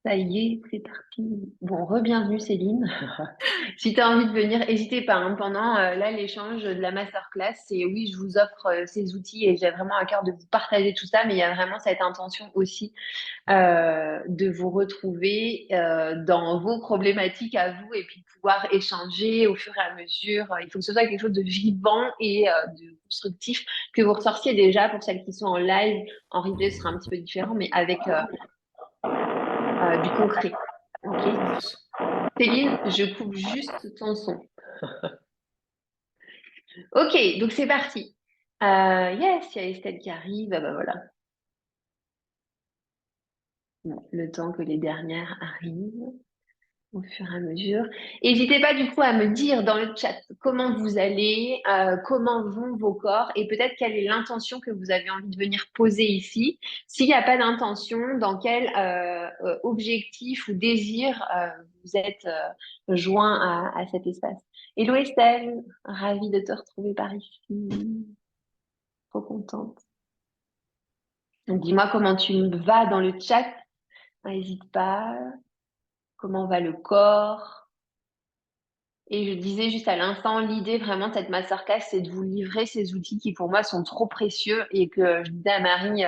Ça y est, c'est parti. Bon, re-bienvenue Céline. Si tu as envie de venir, n'hésitez pas, hein. Pendant là l'échange de la masterclass, c'est oui, je vous offre ces outils et j'ai vraiment à cœur de vous partager tout ça, mais il y a vraiment cette intention aussi de vous retrouver dans vos problématiques à vous et puis de pouvoir échanger au fur et à mesure. Il faut que ce soit quelque chose de vivant et de constructif, que vous ressortiez déjà pour celles qui sont en live. En replay, ce sera un petit peu différent, mais avec du concret. Ok. Céline, je coupe juste ton son. Ok, donc c'est parti. Yes, il y a Estelle qui arrive. Ah bah voilà. Bon, le temps que les dernières arrivent au fur et à mesure. N'hésitez pas du coup à me dire dans le chat comment vous allez, comment vont vos corps et peut-être quelle est l'intention que vous avez envie de venir poser ici. S'il n'y a pas d'intention, dans quel objectif ou désir vous êtes joint à cet espace. Hello Estelle, ravie de te retrouver par ici. Trop contente. Donc dis-moi comment tu vas dans le chat. N'hésite pas. Comment va le corps? Et je disais juste à l'instant, l'idée vraiment de cette masterclass, c'est de vous livrer ces outils qui pour moi sont trop précieux et que je disais à Marie,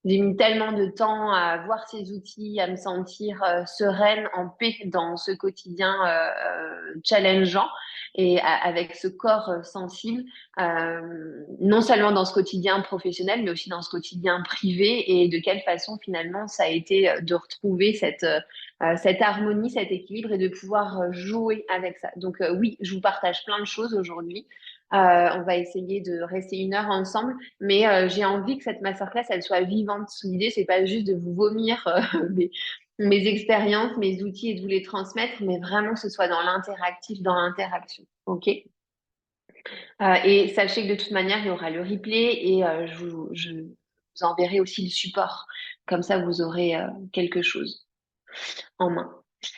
j'ai mis tellement de temps à voir ces outils, à me sentir sereine, en paix dans ce quotidien challengeant et avec ce corps sensible, non seulement dans ce quotidien professionnel, mais aussi dans ce quotidien privé et de quelle façon finalement ça a été de retrouver cette harmonie, cet équilibre et de pouvoir jouer avec ça. Donc oui, je vous partage plein de choses aujourd'hui. On va essayer de rester 1 heure ensemble, mais j'ai envie que cette masterclass, elle soit vivante. L'idée, c'est pas juste de vous vomir mes expériences, mes outils et de vous les transmettre, mais vraiment que ce soit dans l'interactif, dans l'interaction. OK? Et sachez que de toute manière, il y aura le replay et je vous enverrai aussi le support. Comme ça, vous aurez quelque chose en main.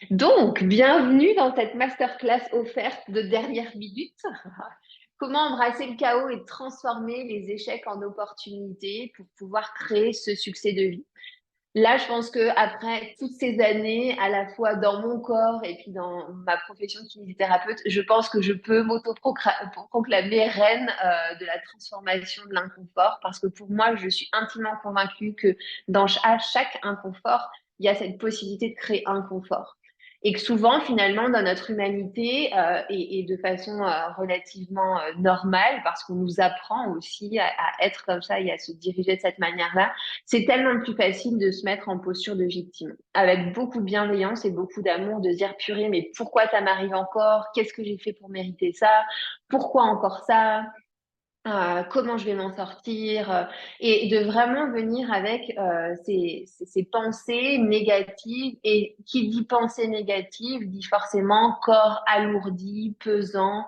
Donc, bienvenue dans cette masterclass offerte de dernière minute. Comment embrasser le chaos et transformer les échecs en opportunités pour pouvoir créer ce succès de vie. Là, je pense que après toutes ces années, à la fois dans mon corps et puis dans ma profession de kinésithérapeute, je pense que je peux m'auto-proclamer reine de la transformation de l'inconfort parce que pour moi, je suis intimement convaincue que à chaque inconfort, il y a cette possibilité de créer un confort. Et que souvent, finalement, dans notre humanité, et de façon relativement normale, parce qu'on nous apprend aussi à être comme ça et à se diriger de cette manière-là, c'est tellement plus facile de se mettre en posture de victime, avec beaucoup de bienveillance et beaucoup d'amour, de se dire purée, mais pourquoi ça m'arrive encore? Qu'est-ce que j'ai fait pour mériter ça? Pourquoi encore ça? Comment je vais m'en sortir? Et de vraiment venir avec ces pensées négatives. Et qui dit pensée négative dit forcément corps alourdi, pesant,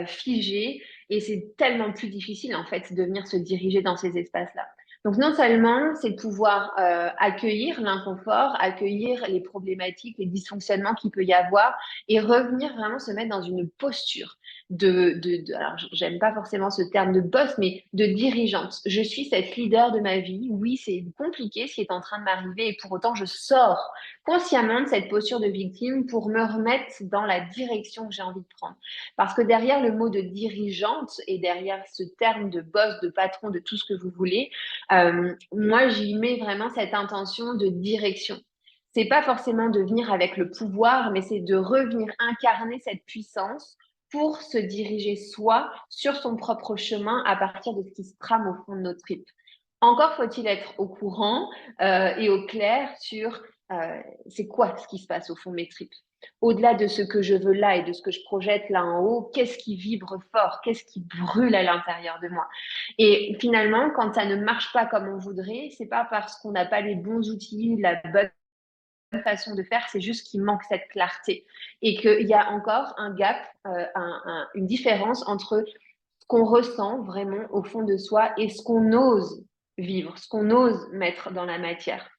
figé. Et c'est tellement plus difficile en fait de venir se diriger dans ces espaces-là. Donc non seulement c'est de pouvoir accueillir l'inconfort, accueillir les problématiques, les dysfonctionnements qu'il peut y avoir et revenir vraiment se mettre dans une posture alors j'aime pas forcément ce terme de boss, mais de dirigeante. Je suis cette leader de ma vie. Oui, c'est compliqué ce qui est en train de m'arriver et pour autant je sors consciemment de cette posture de victime pour me remettre dans la direction que j'ai envie de prendre. Parce que derrière le mot de dirigeante et derrière ce terme de boss, de patron, de tout ce que vous voulez, moi j'y mets vraiment cette intention de direction. C'est pas forcément de venir avec le pouvoir, mais c'est de revenir incarner cette puissance pour se diriger soi sur son propre chemin à partir de ce qui se trame au fond de nos tripes. Encore faut-il être au courant et au clair sur c'est quoi ce qui se passe au fond de mes tripes. Au-delà de ce que je veux là et de ce que je projette là en haut, qu'est-ce qui vibre fort, qu'est-ce qui brûle à l'intérieur de moi. Et finalement, quand ça ne marche pas comme on voudrait, c'est pas parce qu'on n'a pas les bons outils, la bonne façon de faire, c'est juste qu'il manque cette clarté et qu'il y a encore un gap, une différence entre ce qu'on ressent vraiment au fond de soi et ce qu'on ose vivre, ce qu'on ose mettre dans la matière.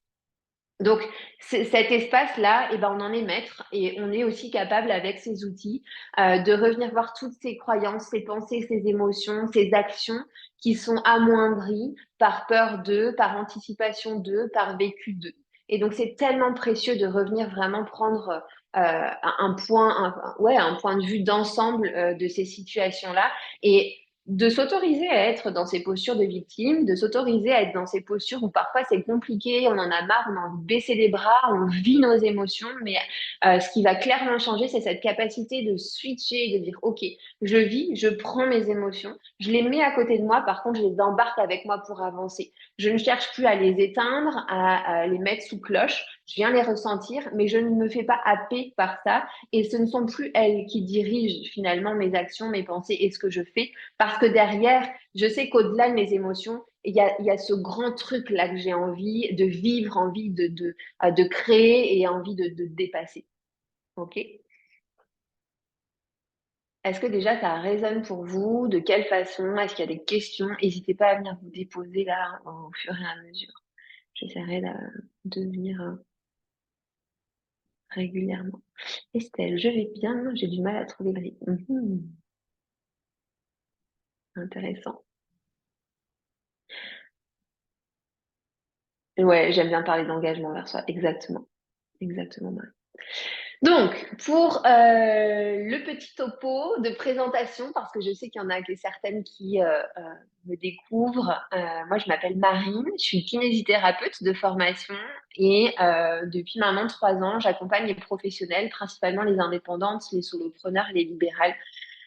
Donc, cet espace-là, eh ben, on en est maître et on est aussi capable avec ces outils de revenir voir toutes ces croyances, ces pensées, ces émotions, ces actions qui sont amoindries par peur d'eux, par anticipation d'eux, par vécu d'eux. Et donc, c'est tellement précieux de revenir vraiment prendre un point, ouais, un point de vue d'ensemble de ces situations-là et de s'autoriser à être dans ces postures de victime, de s'autoriser à être dans ces postures où parfois c'est compliqué, on en a marre, on a envie de baisser les bras, on vit nos émotions, mais ce qui va clairement changer, c'est cette capacité de switcher et de dire, OK, je vis, je prends mes émotions, je les mets à côté de moi, par contre, je les embarque avec moi pour avancer. Je ne cherche plus à les éteindre, à les mettre sous cloche, je viens les ressentir, mais je ne me fais pas happer par ça, et ce ne sont plus elles qui dirigent finalement mes actions, mes pensées et ce que je fais, parce que derrière, je sais qu'au-delà de mes émotions, il y a ce grand truc là que j'ai envie de vivre, envie de créer et envie de dépasser. OK? Est-ce que déjà ça résonne pour vous? De quelle façon? Est-ce qu'il y a des questions? N'hésitez pas à venir vous déposer là au fur et à mesure. J'essaierai de venir régulièrement. Estelle, je vais bien, j'ai du mal à trouver le rythme. Intéressant. Ouais, j'aime bien parler d'engagement vers soi. Exactement. Exactement. Marie. Donc, pour le petit topo de présentation, parce que je sais qu'il y en a certaines qui me découvrent, moi je m'appelle Marine, je suis kinésithérapeute de formation et depuis maintenant 3 ans, j'accompagne les professionnels, principalement les indépendantes, les solopreneurs et les libérales,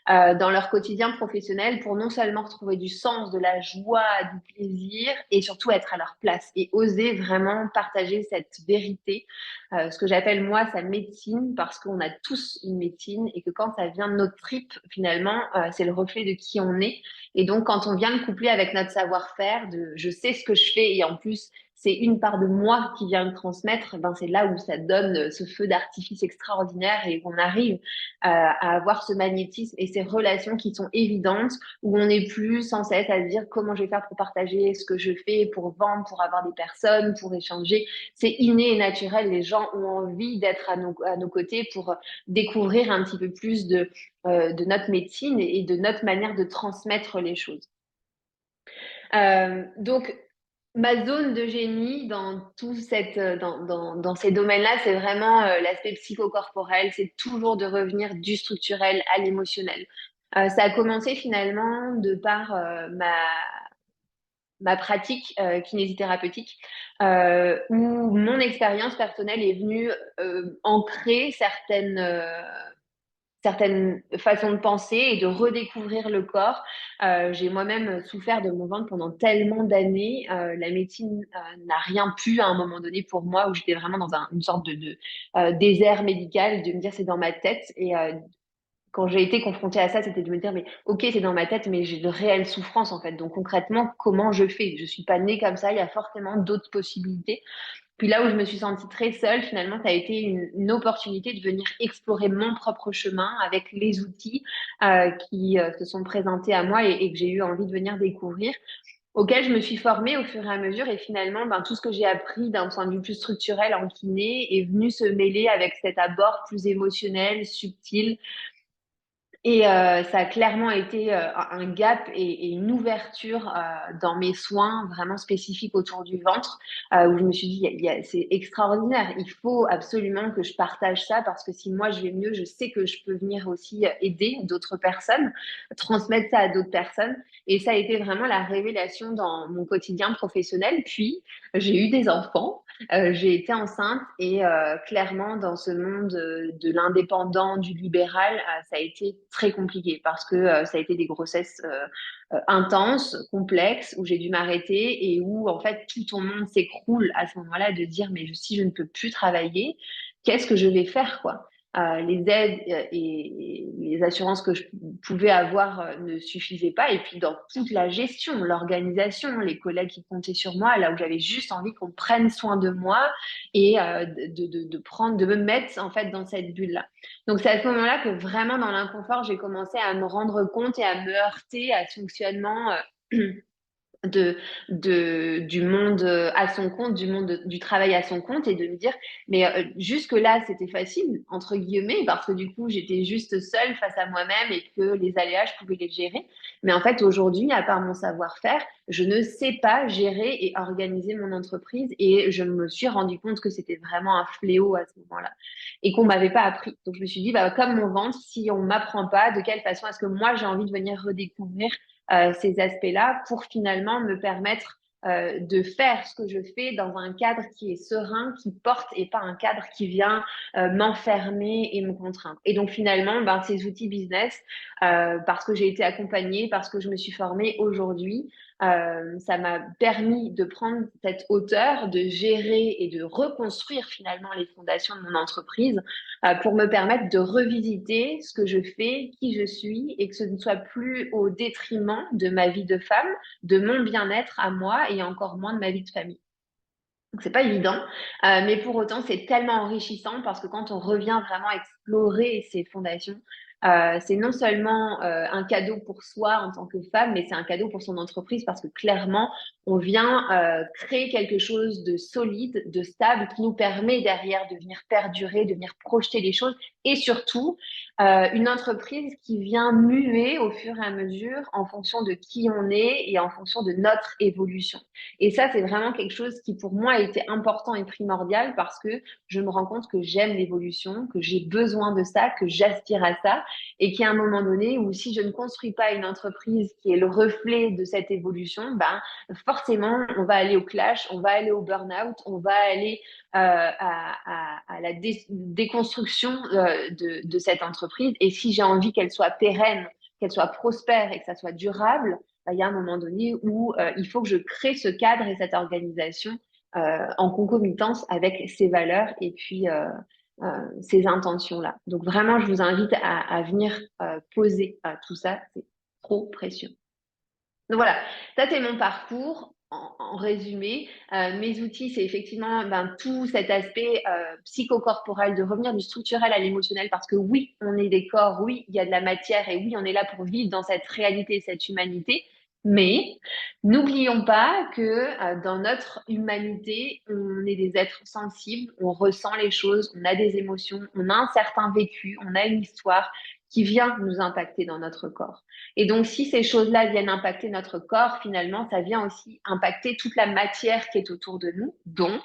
dans leur quotidien professionnel pour non seulement retrouver du sens, de la joie, du plaisir et surtout être à leur place et oser vraiment partager cette vérité, ce que j'appelle moi sa médecine parce qu'on a tous une médecine et que quand ça vient de notre tripes, finalement, c'est le reflet de qui on est. Et donc, quand on vient le coupler avec notre savoir-faire, de je sais ce que je fais et en plus, c'est une part de moi qui vient le transmettre, ben c'est là où ça donne ce feu d'artifice extraordinaire et on arrive à avoir ce magnétisme et ces relations qui sont évidentes, où on n'est plus sans cesse à se dire comment je vais faire pour partager ce que je fais, pour vendre, pour avoir des personnes, pour échanger. C'est inné et naturel. Les gens ont envie d'être à nos côtés pour découvrir un petit peu plus de notre médecine et de notre manière de transmettre les choses. Donc, ma zone de génie dans dans ces domaines-là, c'est vraiment l'aspect psychocorporel. C'est toujours de revenir du structurel à l'émotionnel. Ça a commencé finalement de par ma pratique kinésithérapeutique, où mon expérience personnelle est venue ancrer certaines façons de penser et de redécouvrir le corps. J'ai moi-même souffert de mon ventre pendant tellement d'années. La médecine n'a rien pu à un moment donné pour moi, où j'étais vraiment dans une sorte de désert médical, de me dire c'est dans ma tête. Et quand j'ai été confrontée à ça, c'était de me dire, mais ok, c'est dans ma tête, mais j'ai de réelles souffrances en fait. Donc concrètement, comment je fais? Je suis pas née comme ça, il y a forcément d'autres possibilités. Puis là où je me suis sentie très seule, finalement, ça a été une opportunité de venir explorer mon propre chemin avec les outils qui se sont présentés à moi et que j'ai eu envie de venir découvrir, auxquels je me suis formée au fur et à mesure. Et finalement, ben, tout ce que j'ai appris d'un point de vue plus structurel en kiné est venu se mêler avec cet abord plus émotionnel, subtil, et ça a clairement été un gap et une ouverture dans mes soins vraiment spécifiques autour du ventre, où je me suis dit, c'est extraordinaire, il faut absolument que je partage ça parce que si moi je vais mieux, je sais que je peux venir aussi aider d'autres personnes, transmettre ça à d'autres personnes. Et ça a été vraiment la révélation dans mon quotidien professionnel. Puis, j'ai eu des enfants. J'ai été enceinte et clairement dans ce monde de l'indépendant, du libéral, ça a été très compliqué parce que ça a été des grossesses intenses, complexes, où j'ai dû m'arrêter et où en fait tout ton monde s'écroule à ce moment-là de dire mais si je ne peux plus travailler, qu'est-ce que je vais faire quoi? Les aides et les assurances que je pouvais avoir ne suffisaient pas. Et puis dans toute la gestion, l'organisation, les collègues qui comptaient sur moi, là où j'avais juste envie qu'on prenne soin de moi et de me mettre en fait dans cette bulle-là. Donc c'est à ce moment-là que vraiment dans l'inconfort, j'ai commencé à me rendre compte et à me heurter à ce fonctionnement du monde à son compte, du monde du travail à son compte et de me dire, mais jusque-là, c'était facile, entre guillemets, parce que du coup, j'étais juste seule face à moi-même et que les aléas, je pouvais les gérer. Mais en fait, aujourd'hui, à part mon savoir-faire, je ne sais pas gérer et organiser mon entreprise et je me suis rendu compte que c'était vraiment un fléau à ce moment-là et qu'on m'avait pas appris. Donc, je me suis dit, bah, comme mon ventre, si on m'apprend pas, de quelle façon est-ce que moi, j'ai envie de venir redécouvrir ces aspects-là pour finalement me permettre de faire ce que je fais dans un cadre qui est serein, qui porte et pas un cadre qui vient m'enfermer et me contraindre. Et donc finalement, ben, ces outils business, parce que j'ai été accompagnée, parce que je me suis formée aujourd'hui, ça m'a permis de prendre cette hauteur, de gérer et de reconstruire finalement les fondations de mon entreprise pour me permettre de revisiter ce que je fais, qui je suis, et que ce ne soit plus au détriment de ma vie de femme, de mon bien-être à moi et encore moins de ma vie de famille. Donc c'est pas évident, mais pour autant c'est tellement enrichissant parce que quand on revient vraiment explorer ces fondations, c'est non seulement un cadeau pour soi en tant que femme, mais c'est un cadeau pour son entreprise parce que clairement on vient créer quelque chose de solide, de stable, qui nous permet derrière de venir perdurer, de venir projeter les choses et surtout une entreprise qui vient muer au fur et à mesure en fonction de qui on est et en fonction de notre évolution. Et ça, c'est vraiment quelque chose qui, pour moi, a été important et primordial parce que je me rends compte que j'aime l'évolution, que j'ai besoin de ça, que j'aspire à ça et qu'il y a un moment donné où si je ne construis pas une entreprise qui est le reflet de cette évolution, ben, forcément, on va aller au clash, on va aller au burn-out, on va aller à la déconstruction de cette entreprise. Et si j'ai envie qu'elle soit pérenne, qu'elle soit prospère et que ça soit durable, il y a un moment donné où il faut que je crée ce cadre et cette organisation en concomitance avec ces valeurs et puis ces intentions-là. Donc vraiment, je vous invite à venir poser tout ça. C'est trop précieux. Donc voilà, ça c'est mon parcours. En résumé, mes outils, c'est effectivement ben, tout cet aspect psychocorporel, de revenir du structurel à l'émotionnel, parce que oui, on est des corps, oui, il y a de la matière, et oui, on est là pour vivre dans cette réalité, cette humanité. Mais n'oublions pas que dans notre humanité, on est des êtres sensibles, on ressent les choses, on a des émotions, on a un certain vécu, on a une histoire qui vient nous impacter dans notre corps. Et donc, si ces choses-là viennent impacter notre corps, finalement, ça vient aussi impacter toute la matière qui est autour de nous. Donc,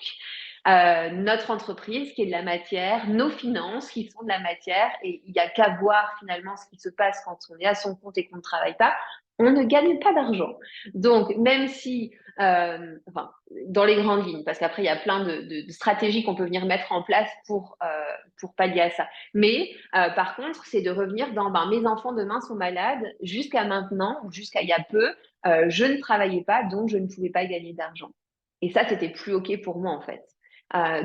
notre entreprise qui est de la matière, nos finances qui sont de la matière, et il n'y a qu'à voir finalement ce qui se passe quand on est à son compte et qu'on ne travaille pas, on ne gagne pas d'argent. Donc, même si, enfin, dans les grandes lignes, parce qu'après, il y a plein de stratégies qu'on peut venir mettre en place pour pallier à ça. Mais par contre, c'est de revenir dans ben, mes enfants demain sont malades. Jusqu'à maintenant, ou jusqu'à il y a peu, je ne travaillais pas, donc je ne pouvais pas gagner d'argent. Et ça, c'était plus OK pour moi, en fait.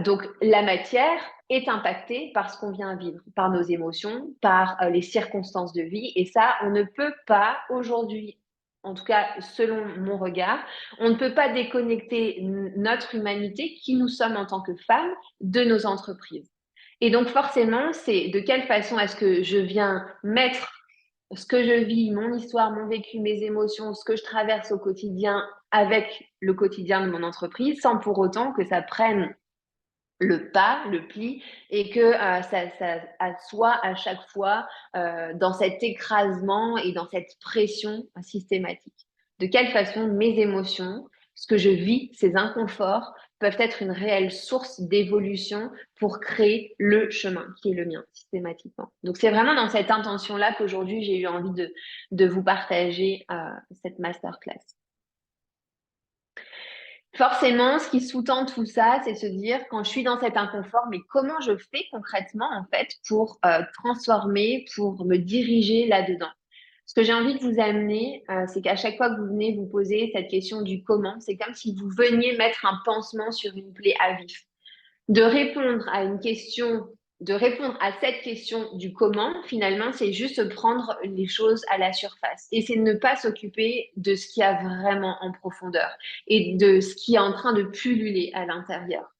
Donc, la matière est impactée par ce qu'on vient vivre, par nos émotions, par les circonstances de vie. Et ça, on ne peut pas aujourd'hui, en tout cas selon mon regard, on ne peut pas déconnecter notre humanité, qui nous sommes en tant que femmes, de nos entreprises. Et donc forcément, c'est de quelle façon est-ce que je viens mettre ce que je vis, mon histoire, mon vécu, mes émotions, ce que je traverse au quotidien avec le quotidien de mon entreprise, sans pour autant que ça prenne le pas, le pli, et que ça soit à chaque fois dans cet écrasement et dans cette pression systématique. De quelle façon mes émotions, ce que je vis, ces inconforts, peuvent être une réelle source d'évolution pour créer le chemin qui est le mien systématiquement. Donc c'est vraiment dans cette intention-là qu'aujourd'hui j'ai eu envie de vous partager cette masterclass. Forcément, ce qui sous-tend tout ça, c'est se dire, quand je suis dans cet inconfort, mais comment je fais concrètement, en fait, pour transformer, pour me diriger là-dedans? Ce que j'ai envie de vous amener, c'est qu'à chaque fois que vous venez vous poser cette question du comment, c'est comme si vous veniez mettre un pansement sur une plaie à vif, de répondre à une question, de répondre à cette question du comment, finalement, c'est juste prendre les choses à la surface. Et c'est ne pas s'occuper de ce qu'il y a vraiment en profondeur et de ce qui est en train de pulluler à l'intérieur.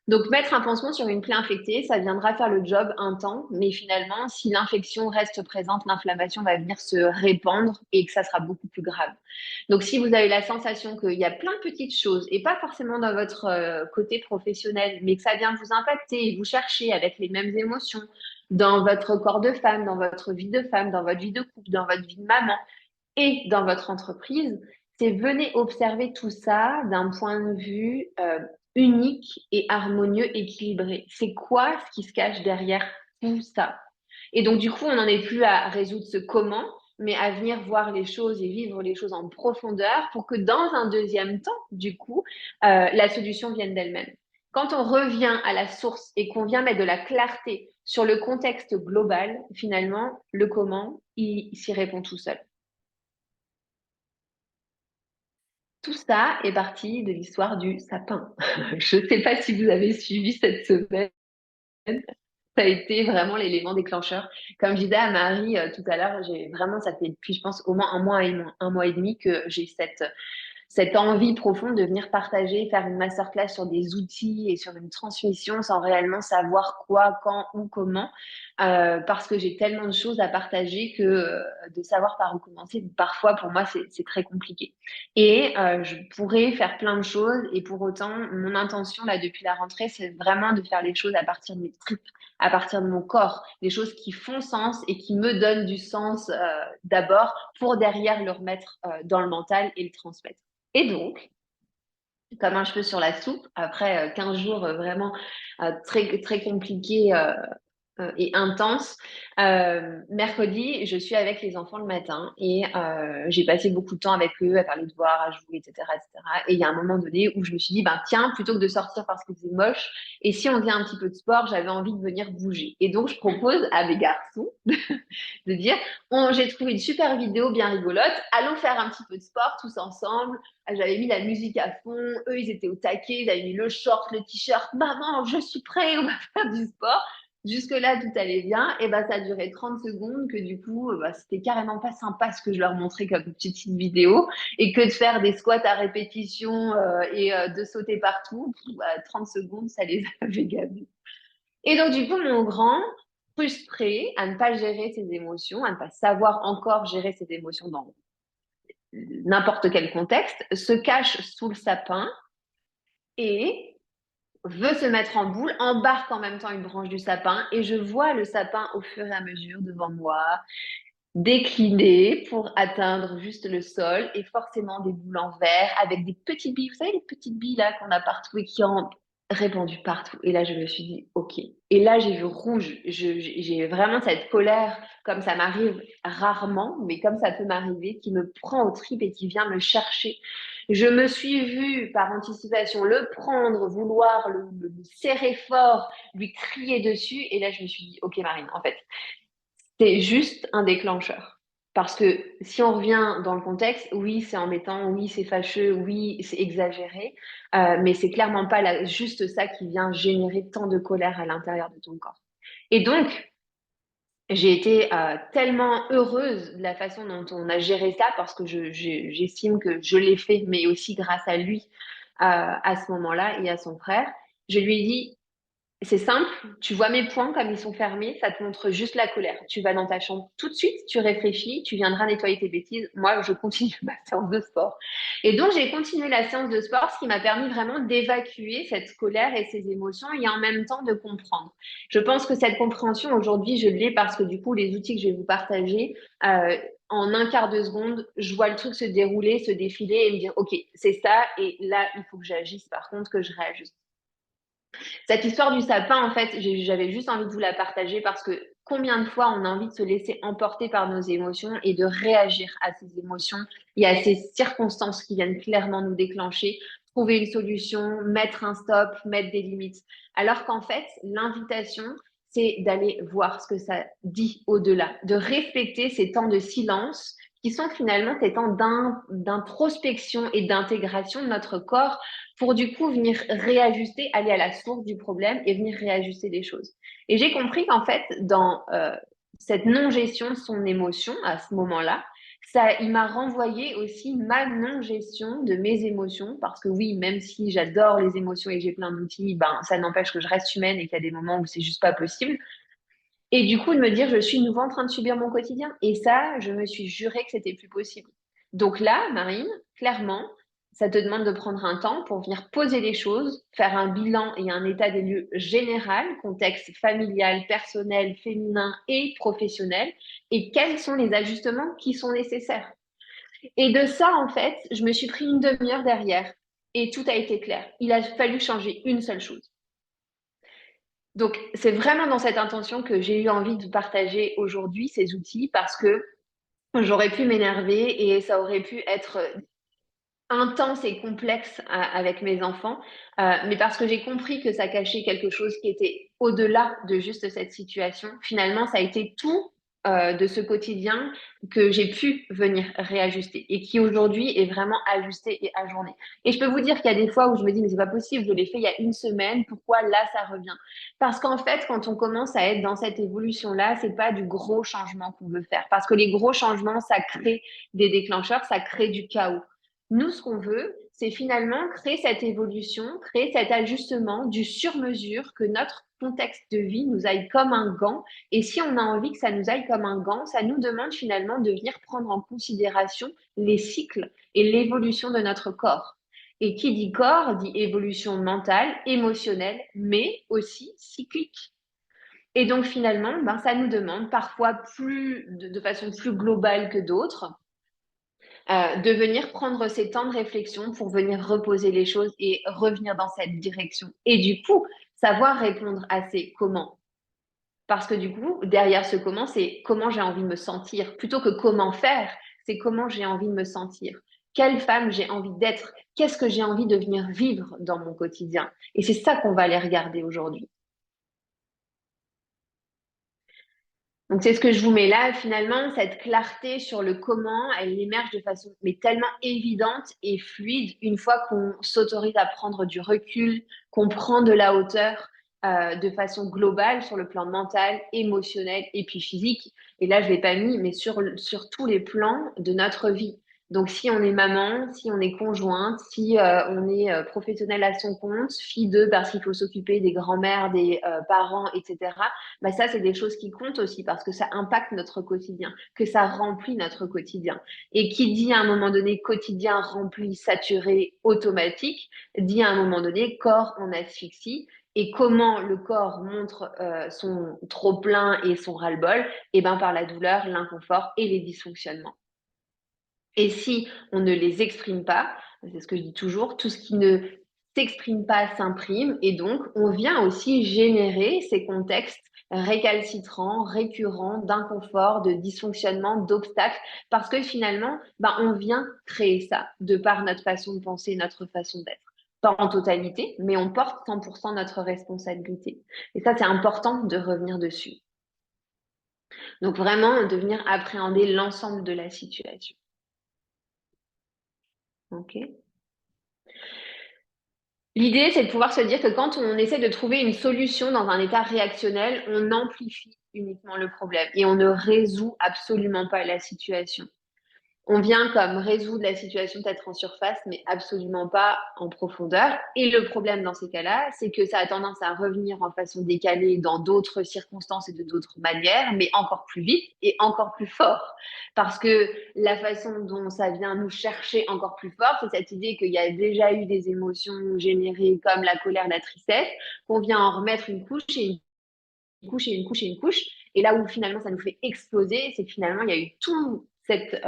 Donc, mettre un pansement sur une plaie infectée, ça viendra faire le job un temps, mais finalement, si l'infection reste présente, l'inflammation va venir se répandre et que ça sera beaucoup plus grave. Donc, si vous avez la sensation qu'il y a plein de petites choses, et pas forcément dans votre côté professionnel, mais que ça vient vous impacter et vous chercher avec les mêmes émotions dans votre corps de femme, dans votre vie de femme, dans votre vie de couple, dans votre vie de maman et dans votre entreprise, c'est venez observer tout ça d'un point de vue unique et harmonieux, équilibré. C'est quoi ce qui se cache derrière tout ça? Et donc, du coup, on n'en est plus à résoudre ce comment, mais à venir voir les choses et vivre les choses en profondeur pour que dans un deuxième temps, du coup, la solution vienne d'elle-même. Quand on revient à la source et qu'on vient mettre de la clarté sur le contexte global, finalement, le comment, il s'y répond tout seul. Tout ça est parti de l'histoire du sapin. Je ne sais pas si vous avez suivi cette semaine. Ça a été vraiment l'élément déclencheur. Comme je disais à Marie tout à l'heure, j'ai vraiment, ça fait depuis, je pense, au moins un mois et demi que j'ai cette envie profonde de venir partager, faire une masterclass sur des outils et sur une transmission sans réellement savoir quoi, quand ou comment, parce que j'ai tellement de choses à partager que de savoir par où commencer, parfois pour moi c'est très compliqué. Et je pourrais faire plein de choses et pour autant, mon intention là depuis la rentrée, c'est vraiment de faire les choses à partir de mes tripes, à partir de mon corps, des choses qui font sens et qui me donnent du sens d'abord pour derrière le remettre dans le mental et le transmettre. Et donc, comme un cheveu sur la soupe, après 15 jours vraiment très, très compliqués et intense. Mercredi, je suis avec les enfants le matin et j'ai passé beaucoup de temps avec eux à faire les devoirs, à jouer, etc., etc. Et il y a un moment donné où je me suis dit, ben tiens, plutôt que de sortir parce que c'est moche, et si on faisait un petit peu de sport, j'avais envie de venir bouger. Et donc, je propose à mes garçons de dire, j'ai trouvé une super vidéo bien rigolote, allons faire un petit peu de sport tous ensemble. J'avais mis la musique à fond, eux ils étaient au taquet, ils avaient mis le short, le t-shirt, maman, je suis prêt, on va faire du sport. Jusque-là, tout allait bien. Et ben, ça a duré 30 secondes que du coup, bah, c'était carrément pas sympa ce que je leur montrais comme petite vidéo. Et que de faire des squats à répétition et de sauter partout, 30 secondes, ça les avait gavés. Et donc, du coup, mon grand, frustré à ne pas gérer ses émotions, à ne pas savoir encore gérer ses émotions dans n'importe quel contexte, se cache sous le sapin et veut se mettre en boule, embarque en même temps une branche du sapin et je vois le sapin au fur et à mesure devant moi décliner pour atteindre juste le sol et forcément des boules en verre avec des petites billes, vous savez les petites billes là qu'on a partout et qui ont répandu partout. Et là je me suis dit ok. Et là j'ai vu rouge, j'ai vraiment cette colère comme ça m'arrive rarement, mais comme ça peut m'arriver, qui me prend aux tripes et qui vient me chercher. Je me suis vue par anticipation le prendre, vouloir le serrer fort, lui crier dessus. Et là, je me suis dit, OK, Marine, en fait, c'est juste un déclencheur. Parce que si on revient dans le contexte, oui, c'est embêtant, oui, c'est fâcheux, oui, c'est exagéré, mais c'est clairement pas juste ça qui vient générer tant de colère à l'intérieur de ton corps. Et donc, j'ai été tellement heureuse de la façon dont on a géré ça parce que j'estime que je l'ai fait, mais aussi grâce à lui à ce moment-là et à son frère. Je lui ai dit, c'est simple, tu vois mes poings comme ils sont fermés, ça te montre juste la colère. Tu vas dans ta chambre tout de suite, tu réfléchis, tu viendras nettoyer tes bêtises. Moi, je continue ma séance de sport. Et donc, j'ai continué la séance de sport, ce qui m'a permis vraiment d'évacuer cette colère et ces émotions et en même temps de comprendre. Je pense que cette compréhension, aujourd'hui, je l'ai parce que du coup, les outils que je vais vous partager, en un quart de seconde, je vois le truc se dérouler, se défiler et me dire, OK, c'est ça. Et là, il faut que j'agisse, par contre, que je réajuste. Cette histoire du sapin, en fait, j'avais juste envie de vous la partager parce que combien de fois on a envie de se laisser emporter par nos émotions et de réagir à ces émotions et à ces circonstances qui viennent clairement nous déclencher, trouver une solution, mettre un stop, mettre des limites. Alors qu'en fait, l'invitation, c'est d'aller voir ce que ça dit au-delà, de respecter ces temps de silence qui sont finalement ces temps d'introspection et d'intégration de notre corps pour du coup venir réajuster, aller à la source du problème et venir réajuster les choses. Et j'ai compris qu'en fait, dans cette non-gestion de son émotion à ce moment-là, il m'a renvoyé aussi ma non-gestion de mes émotions, parce que oui, même si j'adore les émotions et que j'ai plein d'outils, ben, ça n'empêche que je reste humaine et qu'il y a des moments où c'est juste pas possible. Et du coup, de me dire, je suis de nouveau en train de subir mon quotidien. Et ça, je me suis juré que c'était plus possible. Donc là, Marine, clairement, ça te demande de prendre un temps pour venir poser les choses, faire un bilan et un état des lieux général, contexte familial, personnel, féminin et professionnel, et quels sont les ajustements qui sont nécessaires. Et de ça, en fait, je me suis pris une demi-heure derrière et tout a été clair. Il a fallu changer une seule chose. Donc, c'est vraiment dans cette intention que j'ai eu envie de partager aujourd'hui ces outils parce que j'aurais pu m'énerver et ça aurait pu être intense et complexe avec mes enfants, mais parce que j'ai compris que ça cachait quelque chose qui était au-delà de juste cette situation. Finalement, ça a été tout de ce quotidien que j'ai pu venir réajuster et qui aujourd'hui est vraiment ajusté et ajourné. Et je peux vous dire qu'il y a des fois où je me dis, mais c'est pas possible, je l'ai fait il y a une semaine, pourquoi là ça revient? Parce qu'en fait, quand on commence à être dans cette évolution-là, c'est pas du gros changement qu'on veut faire. Parce que les gros changements, ça crée des déclencheurs, ça crée du chaos. Nous, ce qu'on veut, c'est finalement créer cette évolution, créer cet ajustement du sur-mesure, que notre contexte de vie nous aille comme un gant. Et si on a envie que ça nous aille comme un gant, ça nous demande finalement de venir prendre en considération les cycles et l'évolution de notre corps. Et qui dit corps dit évolution mentale, émotionnelle, mais aussi cyclique. Et donc finalement, ben, ça nous demande parfois de façon plus globale que d'autres, de venir prendre ces temps de réflexion pour venir reposer les choses et revenir dans cette direction. Et du coup, savoir répondre à ces comment. Parce que du coup, derrière ce comment, c'est comment j'ai envie de me sentir. Plutôt que comment faire, c'est comment j'ai envie de me sentir. Quelle femme j'ai envie d'être. Qu'est-ce que j'ai envie de venir vivre dans mon quotidien. Et c'est ça qu'on va aller regarder aujourd'hui. Donc, c'est ce que je vous mets là. Finalement, cette clarté sur le comment, elle émerge de façon mais tellement évidente et fluide une fois qu'on s'autorise à prendre du recul, qu'on prend de la hauteur de façon globale sur le plan mental, émotionnel et puis physique. Et là, je ne l'ai pas mis, mais sur tous les plans de notre vie. Donc, si on est maman, si on est conjointe, si on est professionnel à son compte, fille d'eux parce qu'il faut s'occuper des grands-mères, des parents, etc., bah ça, c'est des choses qui comptent aussi parce que ça impacte notre quotidien, que ça remplit notre quotidien. Et qui dit à un moment donné quotidien rempli, saturé, automatique, dit à un moment donné corps en asphyxie. Et comment le corps montre son trop plein et son ras-le-bol? Et ben par la douleur, l'inconfort et les dysfonctionnements. Et si on ne les exprime pas, c'est ce que je dis toujours, tout ce qui ne s'exprime pas s'imprime et donc on vient aussi générer ces contextes récalcitrants, récurrents, d'inconfort, de dysfonctionnement, d'obstacles, parce que finalement, ben, on vient créer ça de par notre façon de penser, notre façon d'être. Pas en totalité, mais on porte 100% notre responsabilité. Et ça, c'est important de revenir dessus. Donc vraiment, de venir appréhender l'ensemble de la situation. OK? L'idée, c'est de pouvoir se dire que quand on essaie de trouver une solution dans un état réactionnel, on amplifie uniquement le problème et on ne résout absolument pas la situation. On vient comme résoudre la situation peut-être en surface, mais absolument pas en profondeur. Et le problème dans ces cas-là, c'est que ça a tendance à revenir en façon décalée dans d'autres circonstances et de d'autres manières, mais encore plus vite et encore plus fort. Parce que la façon dont ça vient nous chercher encore plus fort, c'est cette idée qu'il y a déjà eu des émotions générées comme la colère, la tristesse, qu'on vient en remettre une couche et une couche et une couche et une couche. Et là où finalement ça nous fait exploser, c'est que finalement il y a eu tout cette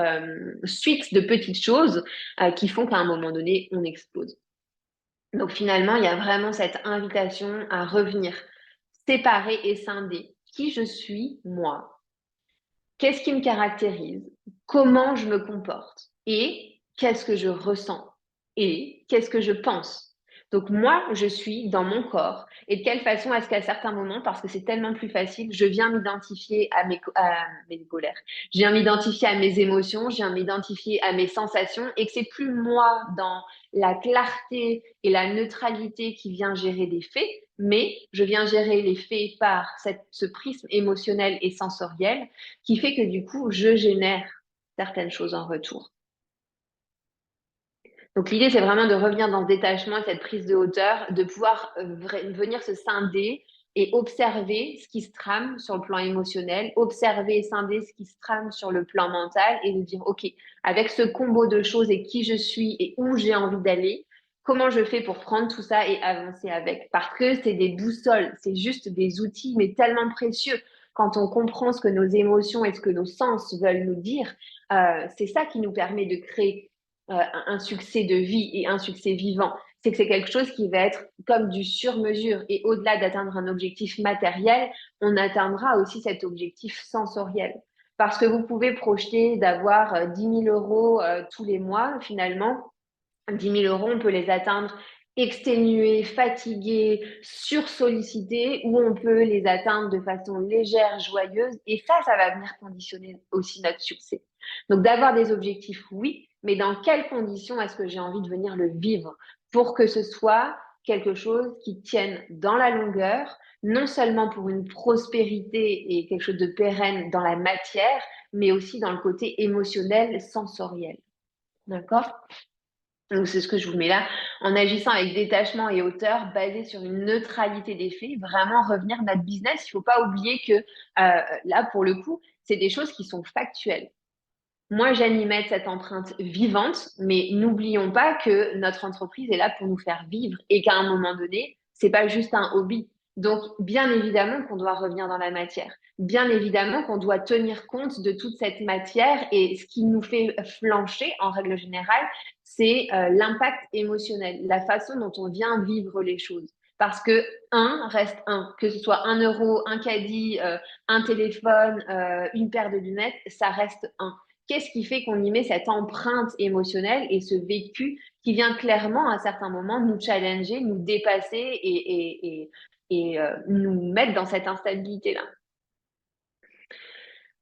suite de petites choses qui font qu'à un moment donné, on explose. Donc finalement, il y a vraiment cette invitation à revenir séparer et scinder qui je suis, moi, qu'est-ce qui me caractérise, comment je me comporte et qu'est-ce que je ressens et qu'est-ce que je pense. Donc moi, je suis dans mon corps et de quelle façon est-ce qu'à certains moments, parce que c'est tellement plus facile, je viens m'identifier à mes colères, je viens m'identifier à mes émotions, je viens m'identifier à mes sensations et que c'est plus moi dans la clarté et la neutralité qui vient gérer des faits, mais je viens gérer les faits par ce prisme émotionnel et sensoriel qui fait que du coup, je génère. certaines choses en retour. Donc l'idée, c'est vraiment de revenir dans ce détachement et cette prise de hauteur, de pouvoir venir se scinder et observer ce qui se trame sur le plan émotionnel, observer et scinder ce qui se trame sur le plan mental et de dire, OK, avec ce combo de choses et qui je suis et où j'ai envie d'aller, comment je fais pour prendre tout ça et avancer avec? Parce que c'est des boussoles, c'est juste des outils, mais tellement précieux. Quand on comprend ce que nos émotions et ce que nos sens veulent nous dire, c'est ça qui nous permet de créer un succès de vie et un succès vivant. C'est que c'est quelque chose qui va être comme du sur-mesure. Et au-delà d'atteindre un objectif matériel, on atteindra aussi cet objectif sensoriel. Parce que vous pouvez projeter d'avoir 10 000 euros tous les mois, finalement. 10 000 euros, on peut les atteindre exténués, fatigués, sursollicités, ou on peut les atteindre de façon légère, joyeuse. Et ça va venir conditionner aussi notre succès. Donc d'avoir des objectifs, oui, mais dans quelles conditions est-ce que j'ai envie de venir le vivre pour que ce soit quelque chose qui tienne dans la longueur, non seulement pour une prospérité et quelque chose de pérenne dans la matière, mais aussi dans le côté émotionnel, sensoriel. D'accord? Donc, c'est ce que je vous mets là, en agissant avec détachement et hauteur, basé sur une neutralité des faits, vraiment revenir notre business. Il ne faut pas oublier que là, pour le coup, c'est des choses qui sont factuelles. Moi, j'aime y mettre cette empreinte vivante, mais n'oublions pas que notre entreprise est là pour nous faire vivre et qu'à un moment donné, c'est pas juste un hobby. Donc, bien évidemment qu'on doit revenir dans la matière. Bien évidemment qu'on doit tenir compte de toute cette matière et ce qui nous fait flancher en règle générale, c'est l'impact émotionnel, la façon dont on vient vivre les choses. Parce que un reste un, que ce soit 1 euro, un caddie, un téléphone, une paire de lunettes, ça reste un. Qu'est-ce qui fait qu'on y met cette empreinte émotionnelle et ce vécu qui vient clairement à certains moments nous challenger, nous dépasser et nous mettre dans cette instabilité-là.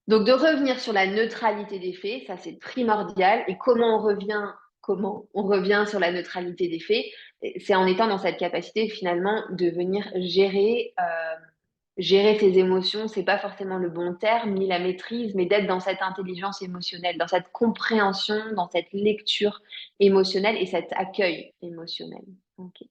Donc de revenir sur la neutralité des faits, ça c'est primordial. Et comment on revient sur la neutralité des faits? C'est en étant dans cette capacité finalement de venir gérer ses émotions, c'est pas forcément le bon terme, ni la maîtrise, mais d'être dans cette intelligence émotionnelle, dans cette compréhension, dans cette lecture émotionnelle et cet accueil émotionnel. Okay.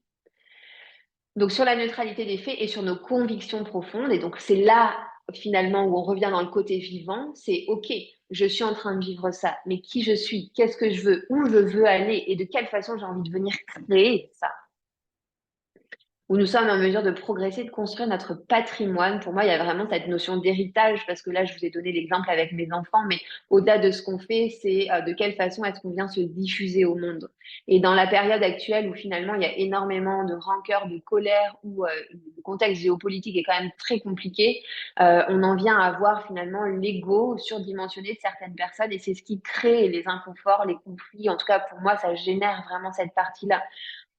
Donc sur la neutralité des faits et sur nos convictions profondes, et donc c'est là finalement où on revient dans le côté vivant, c'est OK, je suis en train de vivre ça, mais qui je suis, qu'est-ce que je veux, où je veux aller et de quelle façon j'ai envie de venir créer ça, où nous sommes en mesure de progresser, de construire notre patrimoine. Pour moi, il y a vraiment cette notion d'héritage, parce que là, je vous ai donné l'exemple avec mes enfants, mais au-delà de ce qu'on fait, c'est de quelle façon est-ce qu'on vient se diffuser au monde. Et dans la période actuelle où finalement, il y a énormément de rancœur, de colère, où le contexte géopolitique est quand même très compliqué, on en vient à voir finalement l'ego surdimensionné de certaines personnes, et c'est ce qui crée les inconforts, les conflits. En tout cas, pour moi, ça génère vraiment cette partie-là.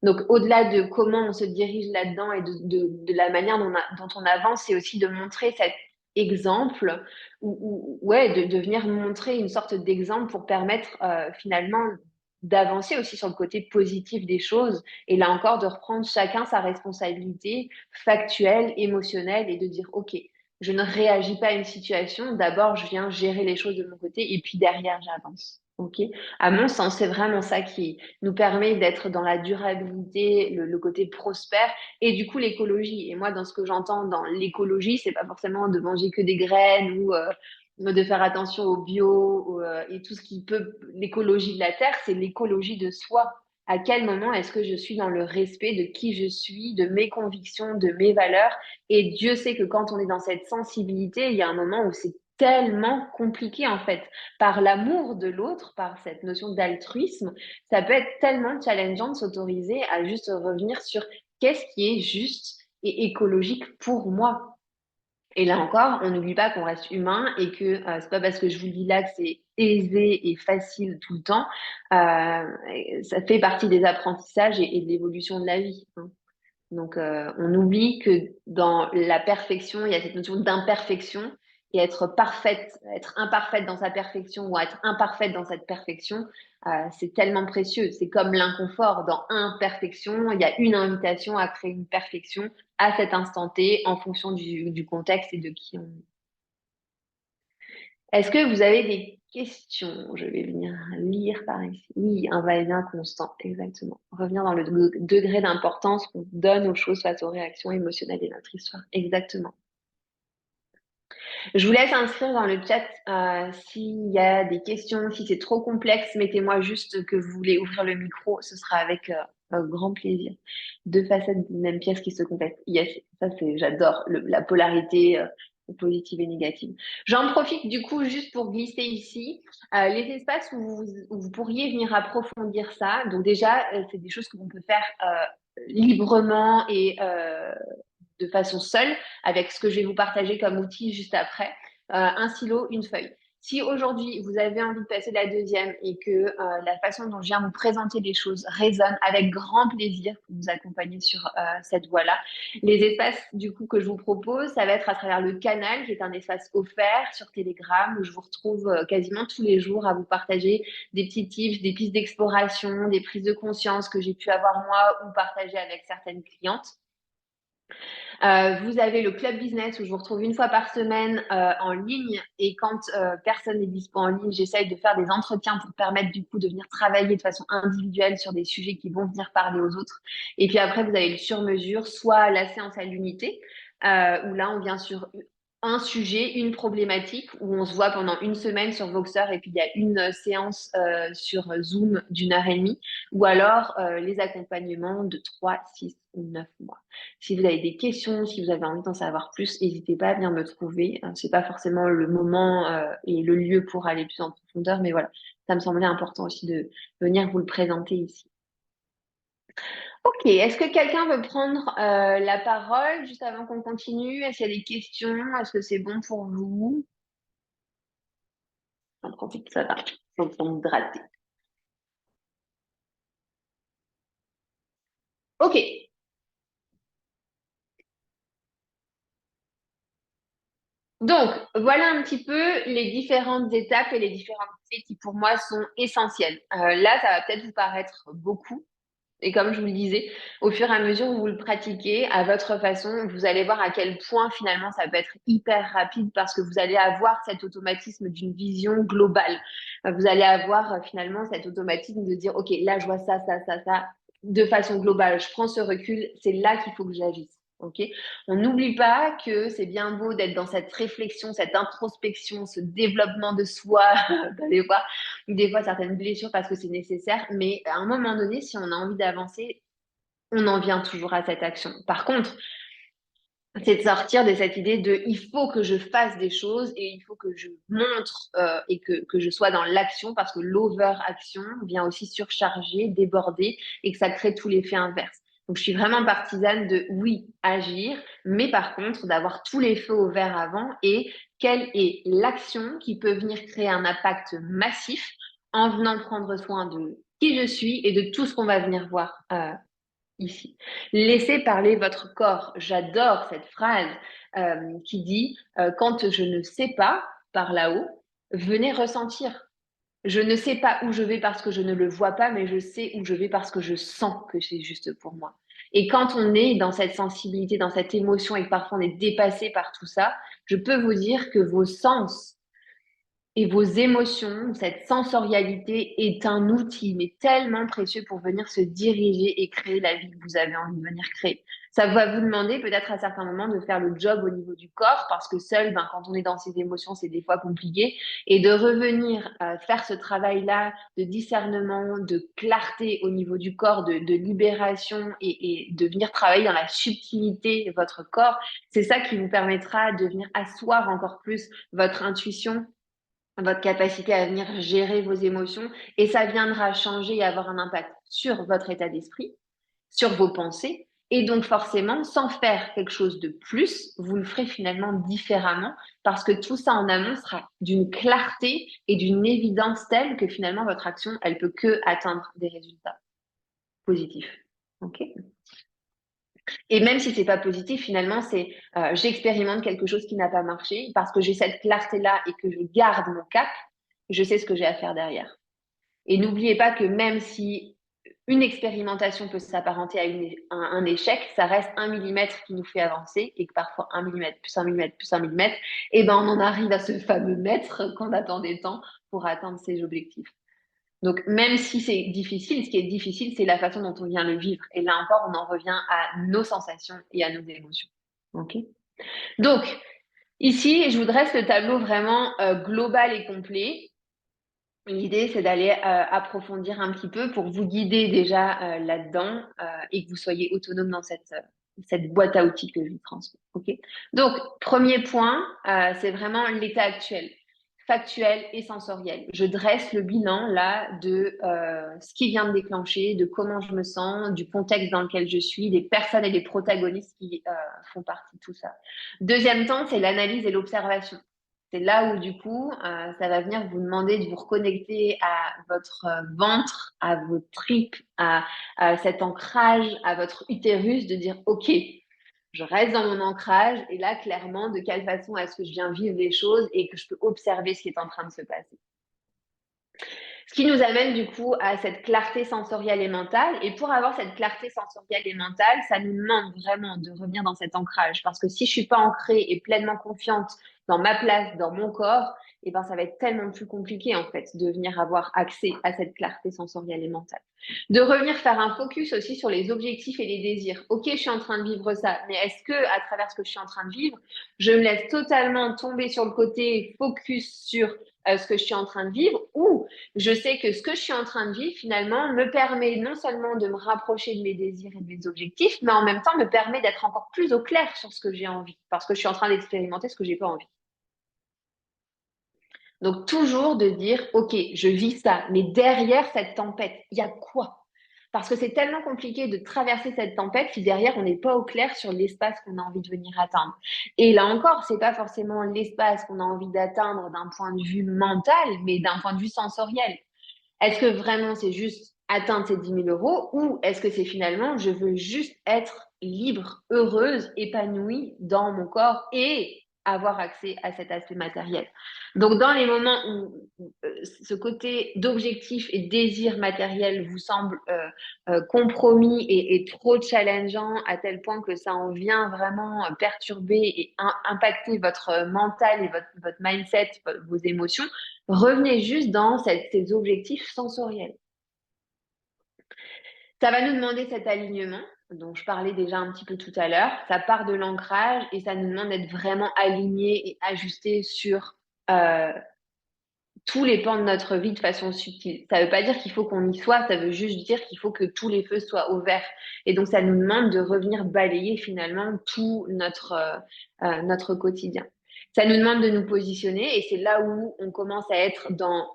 Donc, au-delà de comment on se dirige là-dedans et de la manière dont on avance, c'est aussi de montrer cet exemple, ouais, de venir montrer une sorte d'exemple pour permettre finalement d'avancer aussi sur le côté positif des choses. Et là encore, de reprendre chacun sa responsabilité factuelle, émotionnelle et de dire, OK, je ne réagis pas à une situation, d'abord, je viens gérer les choses de mon côté et puis derrière, j'avance. OK? À mon sens, c'est vraiment ça qui nous permet d'être dans la durabilité, le côté prospère et du coup l'écologie. Et moi, dans ce que j'entends dans l'écologie, c'est pas forcément de manger que des graines ou de faire attention au bio et tout ce qui peut. L'écologie de la terre, c'est l'écologie de soi. À quel moment est-ce que je suis dans le respect de qui je suis, de mes convictions, de mes valeurs? Et Dieu sait que quand on est dans cette sensibilité, il y a un moment où c'est tellement compliqué en fait par l'amour de l'autre, par cette notion d'altruisme, ça peut être tellement challengeant de s'autoriser à juste revenir sur qu'est-ce qui est juste et écologique pour moi. Et là encore, on n'oublie pas qu'on reste humain et que c'est pas parce que je vous dis là que c'est aisé et facile tout le temps. Ça fait partie des apprentissages et de l'évolution de la vie, hein. Donc, on oublie que dans la perfection, il y a cette notion d'imperfection et être parfaite, être imparfaite dans sa perfection ou être imparfaite dans cette perfection, c'est tellement précieux. C'est comme l'inconfort. Dans imperfection, il y a une invitation à créer une perfection à cet instant T en fonction du contexte et de qui on est. Est-ce que vous avez des question. Je vais venir lire par ici. Oui, un va-et-vient constant, exactement. Revenir dans le degré d'importance qu'on donne aux choses face aux réactions émotionnelles de notre histoire. Exactement. Je vous laisse inscrire dans le chat s'il y a des questions, si c'est trop complexe, mettez-moi juste que vous voulez ouvrir le micro, ce sera avec grand plaisir. Deux facettes d'une même pièce qui se complètent. Yes, ça c'est, j'adore la polarité positive et négative. J'en profite du coup juste pour glisser ici les espaces où vous pourriez venir approfondir ça. Donc déjà, c'est des choses que l'on peut faire librement et de façon seule avec ce que je vais vous partager comme outil juste après. Un stylo, une feuille. Si aujourd'hui vous avez envie de passer la deuxième et que la façon dont je viens vous présenter les choses résonne, avec grand plaisir pour vous accompagner sur cette voie-là. Les espaces du coup que je vous propose, ça va être à travers le canal, qui est un espace offert sur Telegram où je vous retrouve quasiment tous les jours à vous partager des petits tips, des pistes d'exploration, des prises de conscience que j'ai pu avoir moi ou partager avec certaines clientes. Vous avez le club business où je vous retrouve une fois par semaine en ligne et quand personne n'est dispo en ligne, j'essaye de faire des entretiens pour permettre du coup de venir travailler de façon individuelle sur des sujets qui vont venir parler aux autres. Et puis après, vous avez le sur-mesure, soit la séance à l'unité, où là, on vient sur un sujet, une problématique, où on se voit pendant une semaine sur Voxer et puis il y a une séance sur Zoom d'1 heure et demie, ou alors les accompagnements de 3, 6 ou 9 mois. Si vous avez des questions, si vous avez envie d'en savoir plus, n'hésitez pas à venir me trouver. C'est pas forcément le moment et le lieu pour aller plus en profondeur, mais voilà, ça me semblait important aussi de venir vous le présenter ici. Ok, est-ce que quelqu'un veut prendre la parole juste avant qu'on continue? Est-ce qu'il y a des questions? Est-ce que c'est bon pour vous? J'en profite, ça va. Faut me hydrater. Ok, donc voilà un petit peu les différentes étapes et les différentes clés qui pour moi sont essentielles. Là, ça va peut-être vous paraître beaucoup. Et comme je vous le disais, au fur et à mesure où vous le pratiquez à votre façon, vous allez voir à quel point finalement ça peut être hyper rapide parce que vous allez avoir cet automatisme d'une vision globale. Vous allez avoir finalement cet automatisme de dire, OK, là je vois ça, ça, ça, ça, de façon globale. Je prends ce recul, c'est là qu'il faut que j'agisse. OK? On n'oublie pas que c'est bien beau d'être dans cette réflexion, cette introspection, ce développement de soi, d'aller voir des fois certaines blessures parce que c'est nécessaire, mais à un moment donné, si on a envie d'avancer, on en vient toujours à cette action. Par contre, c'est de sortir de cette idée de il faut que je fasse des choses et il faut que je montre et que je sois dans l'action parce que l'over-action vient aussi surcharger, déborder et que ça crée tout l'effet inverse. Donc, je suis vraiment partisane de oui, agir, mais par contre, d'avoir tous les feux au vert avant et quelle est l'action qui peut venir créer un impact massif en venant prendre soin de qui je suis et de tout ce qu'on va venir voir ici. Laissez parler votre corps. J'adore cette phrase qui dit quand je ne sais pas par là-haut, venez ressentir. Je ne sais pas où je vais parce que je ne le vois pas, mais je sais où je vais parce que je sens que c'est juste pour moi. Et quand on est dans cette sensibilité, dans cette émotion et que parfois on est dépassé par tout ça, je peux vous dire que vos sens et vos émotions, cette sensorialité est un outil, mais tellement précieux pour venir se diriger et créer la vie que vous avez envie de venir créer. Ça va vous demander peut-être à certains moments de faire le job au niveau du corps, parce que seul, ben, quand on est dans ses émotions, c'est des fois compliqué, et de revenir faire ce travail-là de discernement, de clarté au niveau du corps, de libération et de venir travailler dans la subtilité de votre corps, c'est ça qui vous permettra de venir asseoir encore plus votre intuition, votre capacité à venir gérer vos émotions et ça viendra changer et avoir un impact sur votre état d'esprit, sur vos pensées et donc forcément, sans faire quelque chose de plus, vous le ferez finalement différemment parce que tout ça en amont sera d'une clarté et d'une évidence telle que finalement votre action, elle peut que atteindre des résultats positifs. OK? Et même si c'est pas positif, finalement, c'est j'expérimente quelque chose qui n'a pas marché parce que j'ai cette clarté-là et que je garde mon cap, je sais ce que j'ai à faire derrière. Et n'oubliez pas que même si une expérimentation peut s'apparenter à un échec, ça reste 1 millimètre qui nous fait avancer et que parfois 1 millimètre plus 1 millimètre plus 1 millimètre, et ben on en arrive à ce fameux mètre qu'on attendait tant pour atteindre ces objectifs. Donc, même si c'est difficile, ce qui est difficile, c'est la façon dont on vient le vivre. Et là encore, on en revient à nos sensations et à nos émotions. OK? Donc, ici, je vous dresse le tableau vraiment global et complet. L'idée, c'est d'aller approfondir un petit peu pour vous guider déjà là-dedans et que vous soyez autonome dans cette boîte à outils que je vous transmets. OK? Donc, premier point, c'est vraiment l'état actuel, factuel et sensoriel. Je dresse le bilan là de ce qui vient de déclencher, de comment je me sens, du contexte dans lequel je suis, des personnes et des protagonistes qui font partie de tout ça. Deuxième temps, c'est l'analyse et l'observation. C'est là où, du coup, ça va venir vous demander de vous reconnecter à votre ventre, à vos tripes, à cet ancrage, à votre utérus, de dire, OK, je reste dans mon ancrage et là, clairement, de quelle façon est-ce que je viens vivre les choses et que je peux observer ce qui est en train de se passer. Ce qui nous amène du coup à cette clarté sensorielle et mentale. Et pour avoir cette clarté sensorielle et mentale, ça nous demande vraiment de revenir dans cet ancrage. Parce que si je suis pas ancrée et pleinement confiante dans ma place, dans mon corps, et ben ça va être tellement plus compliqué en fait de venir avoir accès à cette clarté sensorielle et mentale. De revenir faire un focus aussi sur les objectifs et les désirs. Ok, je suis en train de vivre ça, mais est-ce que à travers ce que je suis en train de vivre, je me laisse totalement tomber sur le côté focus sur ce que je suis en train de vivre, ou je sais que ce que je suis en train de vivre, finalement, me permet non seulement de me rapprocher de mes désirs et de mes objectifs, mais en même temps me permet d'être encore plus au clair sur ce que j'ai envie, parce que je suis en train d'expérimenter ce que j'ai pas envie. Donc, toujours de dire, OK, je vis ça, mais derrière cette tempête, il y a quoi? Parce que c'est tellement compliqué de traverser cette tempête si derrière on n'est pas au clair sur l'espace qu'on a envie de venir atteindre. Et là encore, c'est pas forcément l'espace qu'on a envie d'atteindre d'un point de vue mental, mais d'un point de vue sensoriel. Est-ce que vraiment c'est juste atteindre ces 10 000 € ou est-ce que c'est finalement je veux juste être libre, heureuse, épanouie dans mon corps et avoir accès à cet aspect matériel. Donc dans les moments où ce côté d'objectif et de désir matériel vous semble compromis et trop challengeant à tel point que ça en vient vraiment perturber et impacter votre mental et votre mindset, vos émotions, revenez juste dans ces objectifs sensoriels. Ça va nous demander cet alignement dont je parlais déjà un petit peu tout à l'heure. Ça part de l'ancrage et ça nous demande d'être vraiment aligné et ajusté sur tous les pans de notre vie de façon subtile. Ça ne veut pas dire qu'il faut qu'on y soit, ça veut juste dire qu'il faut que tous les feux soient ouverts. Et donc, ça nous demande de revenir balayer finalement tout notre quotidien. Ça nous demande de nous positionner et c'est là où on commence à être dans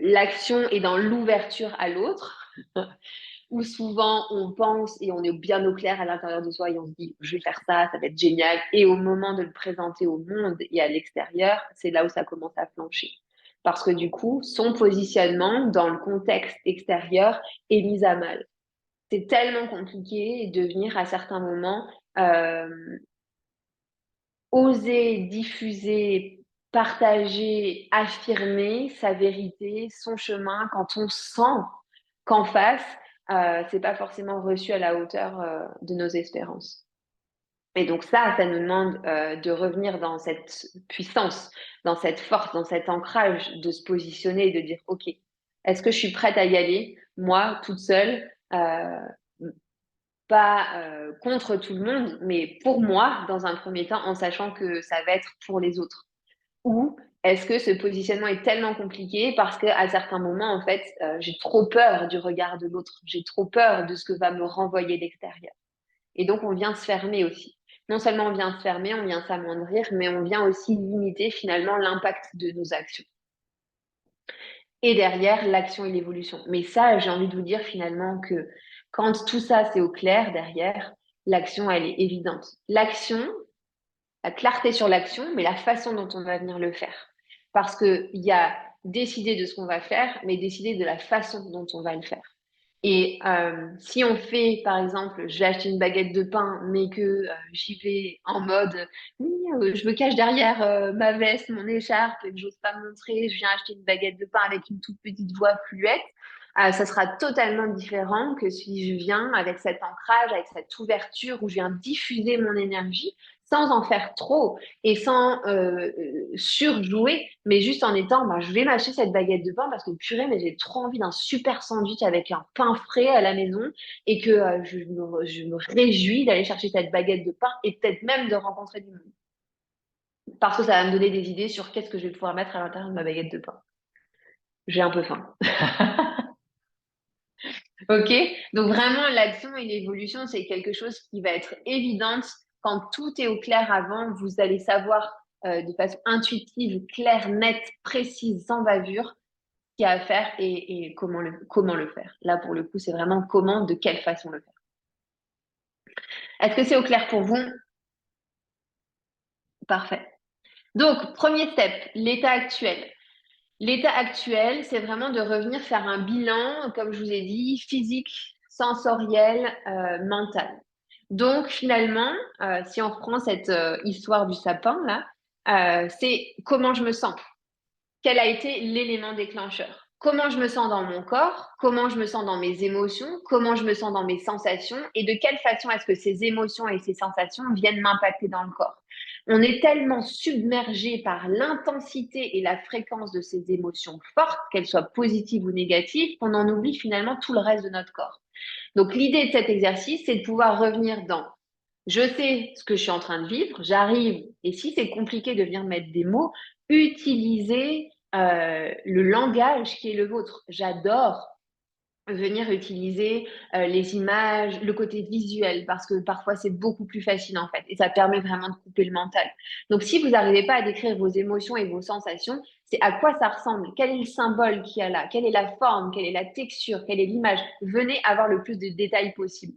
l'action et dans l'ouverture à l'autre, où souvent on pense et on est bien au clair à l'intérieur de soi et on se dit je vais faire ça, ça va être génial. Et au moment de le présenter au monde et à l'extérieur, c'est là où ça commence à flancher. Parce que du coup, son positionnement dans le contexte extérieur est mis à mal. C'est tellement compliqué de venir à certains moments euh, oser diffuser, partager, affirmer sa vérité, son chemin, quand on sent qu'en face, c'est pas forcément reçu à la hauteur de nos espérances. Et donc ça nous demande de revenir dans cette puissance, dans cette force, dans cet ancrage, de se positionner et de dire, OK, est-ce que je suis prête à y aller, moi, toute seule, pas contre tout le monde, mais pour moi, dans un premier temps, en sachant que ça va être pour les autres. Ou est-ce que ce positionnement est tellement compliqué parce qu'à certains moments, en fait, j'ai trop peur du regard de l'autre, j'ai trop peur de ce que va me renvoyer l'extérieur. Et donc, on vient se fermer aussi. Non seulement on vient se fermer, on vient s'amoindrir, mais on vient aussi limiter finalement l'impact de nos actions. Et derrière, l'action et l'évolution. Mais ça, j'ai envie de vous dire finalement que quand tout ça, c'est au clair derrière, l'action, elle est évidente. L'action, la clarté sur l'action, mais la façon dont on va venir le faire. Parce qu'il y a décider de ce qu'on va faire, mais décider de la façon dont on va le faire. Et si on fait, par exemple, je vais acheter une baguette de pain, mais que j'y vais en mode, oui, je me cache derrière ma veste, mon écharpe, et que j'ose pas montrer, je viens acheter une baguette de pain avec une toute petite voix fluette, ça sera totalement différent que si je viens avec cet ancrage, avec cette ouverture où je viens diffuser mon énergie sans en faire trop et sans surjouer, mais juste en étant, bah, je vais m'acheter cette baguette de pain parce que purée, mais j'ai trop envie d'un super sandwich avec un pain frais à la maison et que je me réjouis d'aller chercher cette baguette de pain et peut-être même de rencontrer du monde. Parce que ça va me donner des idées sur qu'est-ce que je vais pouvoir mettre à l'intérieur de ma baguette de pain. J'ai un peu faim. Ok? Donc vraiment, l'action et l'évolution, c'est quelque chose qui va être évidente quand tout est au clair avant. Vous allez savoir de façon intuitive, claire, nette, précise, sans bavure, ce qu'il y a à faire et comment le faire. Là, pour le coup, c'est vraiment comment, de quelle façon le faire. Est-ce que c'est au clair pour vous? Parfait. Donc, premier step, l'état actuel. L'état actuel, c'est vraiment de revenir faire un bilan, comme je vous ai dit, physique, sensoriel, mental. Donc finalement, si on reprend cette histoire du sapin là, c'est comment je me sens. Quel a été l'élément déclencheur? Comment je me sens dans mon corps? Comment je me sens dans mes émotions? Comment je me sens dans mes sensations? Et de quelle façon est-ce que ces émotions et ces sensations viennent m'impacter dans le corps? On est tellement submergé par l'intensité et la fréquence de ces émotions fortes, qu'elles soient positives ou négatives, qu'on en oublie finalement tout le reste de notre corps. Donc l'idée de cet exercice, c'est de pouvoir revenir dans je sais ce que je suis en train de vivre, j'arrive, et si c'est compliqué de venir mettre des mots, utilisez le langage qui est le vôtre. J'adore venir utiliser les images, le côté visuel, parce que parfois c'est beaucoup plus facile en fait, et ça permet vraiment de couper le mental. Donc si vous n'arrivez pas à décrire vos émotions et vos sensations, c'est à quoi ça ressemble, quel est le symbole qu'il y a là, quelle est la forme, quelle est la texture, quelle est l'image. Venez avoir le plus de détails possible.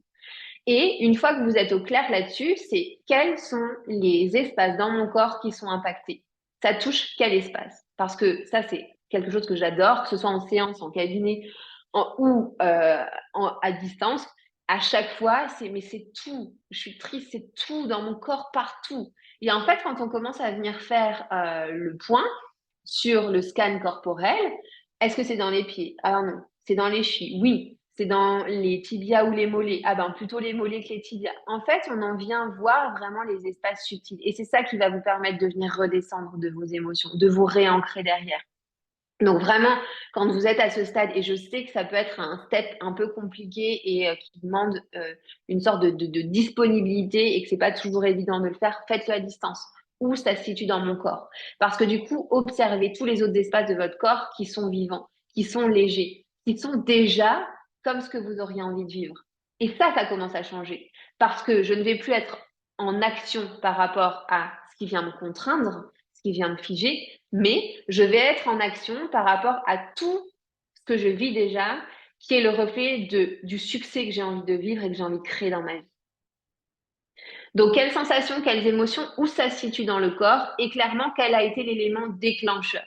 Et une fois que vous êtes au clair là-dessus, c'est quels sont les espaces dans mon corps qui sont impactés. Ça touche quel espace? Parce que ça, c'est quelque chose que j'adore, que ce soit en séance, en cabinet ou à distance. À chaque fois, mais c'est tout. Je suis triste, c'est tout dans mon corps, partout. Et en fait, quand on commence à venir faire le point sur le scan corporel, est-ce que c'est dans les pieds? Ah non. C'est dans les chevilles? Oui. C'est dans les tibias ou les mollets? Ah ben plutôt les mollets que les tibias. En fait, on en vient voir vraiment les espaces subtils. Et c'est ça qui va vous permettre de venir redescendre de vos émotions, de vous réancrer derrière. Donc vraiment, quand vous êtes à ce stade, et je sais que ça peut être un step un peu compliqué et qui demande une sorte de disponibilité et que c'est pas toujours évident de le faire, faites-le à distance. Où ça se situe dans mon corps? Parce que du coup, observez tous les autres espaces de votre corps qui sont vivants, qui sont légers, qui sont déjà comme ce que vous auriez envie de vivre. Et ça commence à changer. Parce que je ne vais plus être en action par rapport à ce qui vient me contraindre, ce qui vient me figer, mais je vais être en action par rapport à tout ce que je vis déjà, qui est le reflet du succès que j'ai envie de vivre et que j'ai envie de créer dans ma vie. Donc, quelles sensations, quelles émotions, où ça se situe dans le corps et clairement, quel a été l'élément déclencheur.